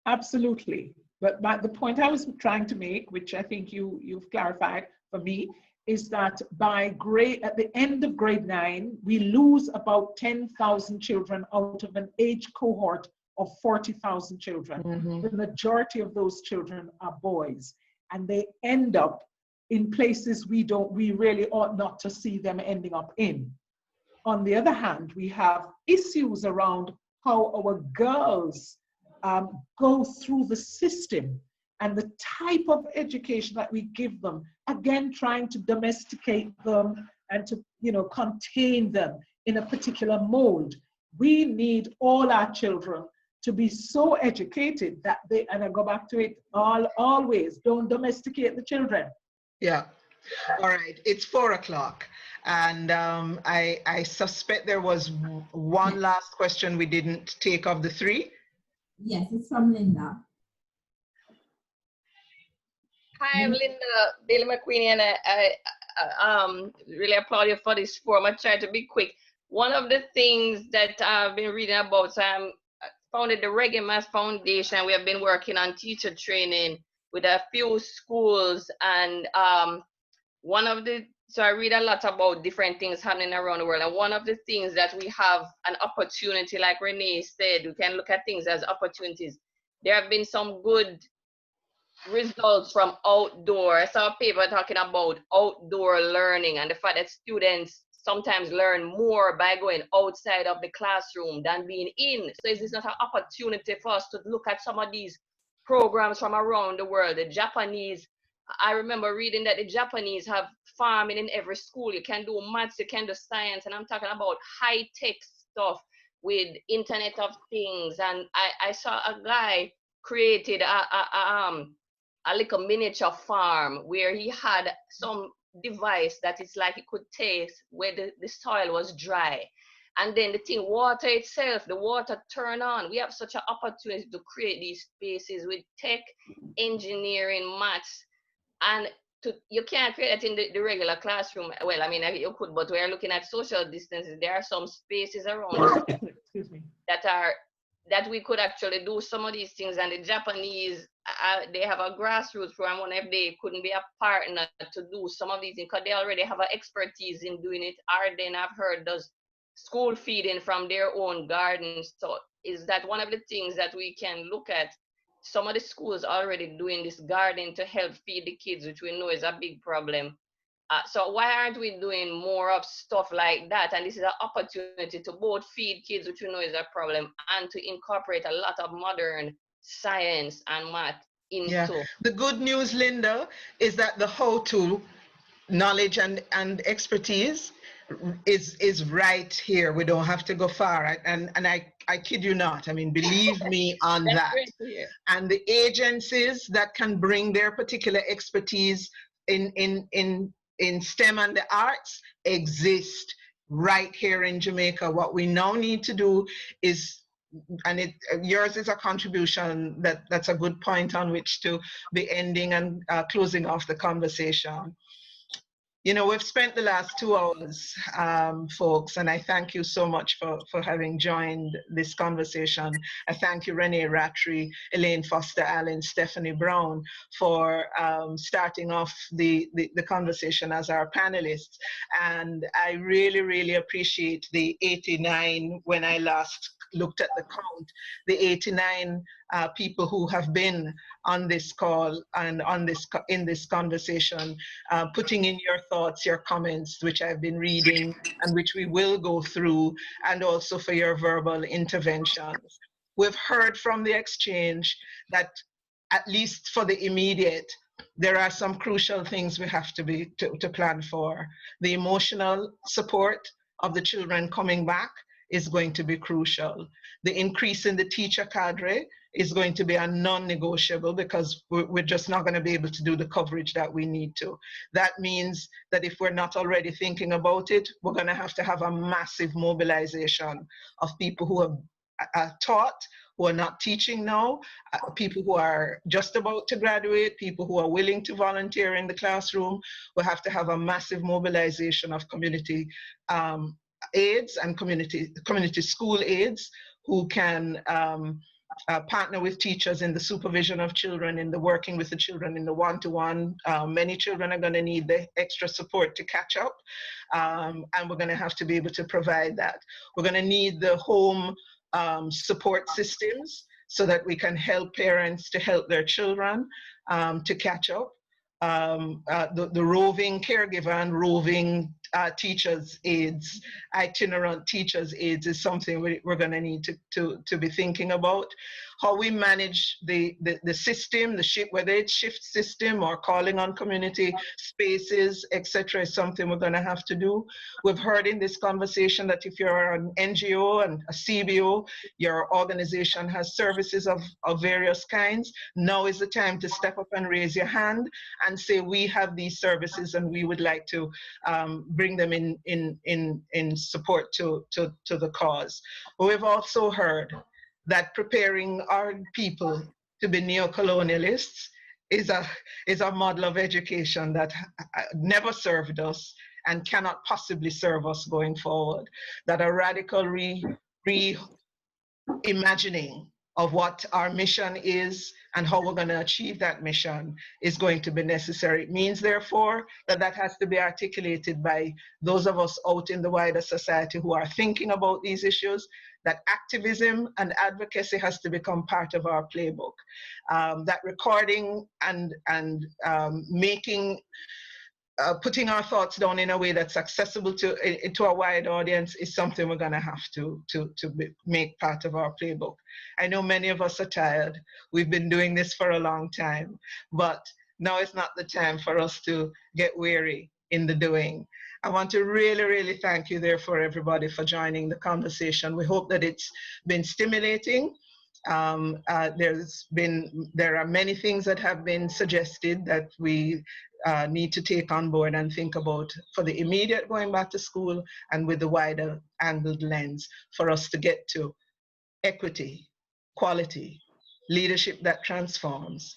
Absolutely. But the point I was trying to make, which I think you've clarified for me, is that at the end of grade 9, we lose about 10,000 children out of an age cohort of 40,000 children. The majority of those children are boys, and they end up in places we really ought not to see them ending up in. On the other hand, we have issues around how our girls go through the system and the type of education that we give them, again, trying to domesticate them and to, contain them in a particular mold. We need all our children to be so educated that and I go back to it always, don't domesticate the children. Yeah. All right, it's 4 o'clock. And I suspect there was one last question we didn't take of the 3. Yes, it's from Linda. Hi, I'm Linda Bailey McQueenie, and I really applaud you for this forum. I try to be quick. One of the things that I've been reading about, so I founded the Reggae Mass Foundation. We have been working on teacher training with a few schools, and so I read a lot about different things happening around the world, and one of the things that we have an opportunity, like Renee said, we can look at things as opportunities. There have been some good results from outdoor. I saw a paper talking about outdoor learning and the fact that students sometimes learn more by going outside of the classroom than being in. So is this not an opportunity for us to look at some of these programs from around the world? The Japanese, I remember reading that the Japanese have farming in every school. You can do maths, you can do science, and I'm talking about high-tech stuff with Internet of Things. And I saw a guy created a little miniature farm where he had some device that it's like it could taste where the soil was dry. And then the thing, water itself, the water turn on. We have such an opportunity to create these spaces with tech, engineering, maths, and you can't create that in the regular classroom. Well, I mean, you could, but we're looking at social distances. There are some spaces around that we could actually do some of these things. And the Japanese, they have a grassroots program. Wonder if they couldn't be a partner to do some of these things, because they already have an expertise in doing it. Arden, I've heard, does school feeding from their own gardens. So is that one of the things that we can look at? Some of the schools already doing this gardening to help feed the kids, which we know is a big problem. So why aren't we doing more of stuff like that? And this is an opportunity to both feed kids, which we know is a problem, and to incorporate a lot of modern science and math into. Yeah. The good news, Linda, is that the how-to knowledge and expertise is right here. We don't have to go far. And I kid you not. I mean, believe me on that. And the agencies that can bring their particular expertise in STEM and the arts exist right here in Jamaica. What we now need to do is, and yours is a contribution that's a good point on which to be ending and closing off the conversation. You know, we've spent the last 2 hours, folks, and I thank you so much for having joined this conversation. I thank you, Renee, Rattrey, Elaine, Foster, Allen, Stephanie Brown, for starting off the conversation as our panelists. And I really, really appreciate the 89, when I last looked at the count, the 89 people who have been on this call and in this conversation, putting in your thoughts, your comments, which I've been reading and which we will go through, and also for your verbal interventions. We've heard from the exchange that, at least for the immediate, there are some crucial things we have to plan for. The emotional support of the children coming back is going to be crucial. The increase in the teacher cadre is going to be a non-negotiable, because we're just not going to be able to do the coverage that we need to. That means that if we're not already thinking about it, we're going to have a massive mobilization of people who have taught, who are not teaching now, people who are just about to graduate, people who are willing to volunteer in the classroom. We have to have a massive mobilization of community aides and community school aides who can partner with teachers in the supervision of children, in the working with the children in the one-to-one. Many children are going to need the extra support to catch up, and we're going to have to be able to provide that. We're going to need the home support systems so that we can help parents to help their children to catch up. The roving caregiver and roving teachers aides, itinerant teachers aides is something we're going to need to be thinking about. How we manage the system, whether it's shift system or calling on community spaces, etc., is something we're going to have to do. We've heard in this conversation that if you're an NGO and a CBO, your organization has services of various kinds. Now is the time to step up and raise your hand and say, we have these services and we would like to bring them in support to the cause. But we've also heard that preparing our people to be neo-colonialists is a model of education that never served us and cannot possibly serve us going forward. That a radical reimagining of what our mission is and how we're going to achieve that mission is going to be necessary. It means, therefore, that has to be articulated by those of us out in the wider society who are thinking about these issues, that activism and advocacy has to become part of our playbook. That recording and putting our thoughts down in a way that's accessible to a wide audience is something we're going to have to make part of our playbook. I know many of us are tired. We've been doing this for a long time, but now is not the time for us to get weary in the doing. I want to really, really thank you, therefore, everybody, for joining the conversation. We hope that it's been stimulating. There are many things that have been suggested that we need to take on board and think about for the immediate going back to school and with the wider angled lens for us to get to equity, quality, leadership that transforms,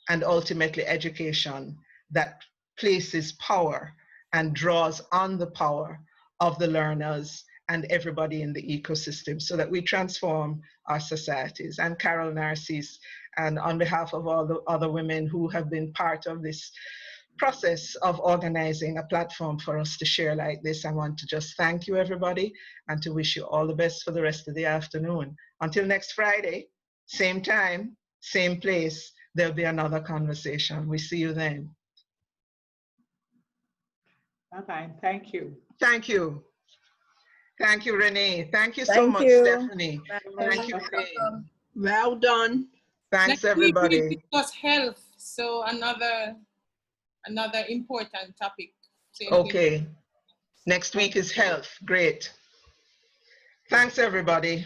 and ultimately education that places power and draws on the power of the learners and everybody in the ecosystem so that we transform our societies. I'm Carol Narcisse, and on behalf of all the other women who have been part of this process of organizing a platform for us to share like this, I want to just thank you, everybody, and to wish you all the best for the rest of the afternoon. Until next Friday, same time, same place, there'll be another conversation. We see you then. Bye-bye. Thank you. Thank you. Thank you, Renee. Thank you so much, Stephanie. Thank you, Elaine. Well done. Thanks, everybody. We discuss health, so another important topic. Okay. Next week is health. Great. Thanks, everybody.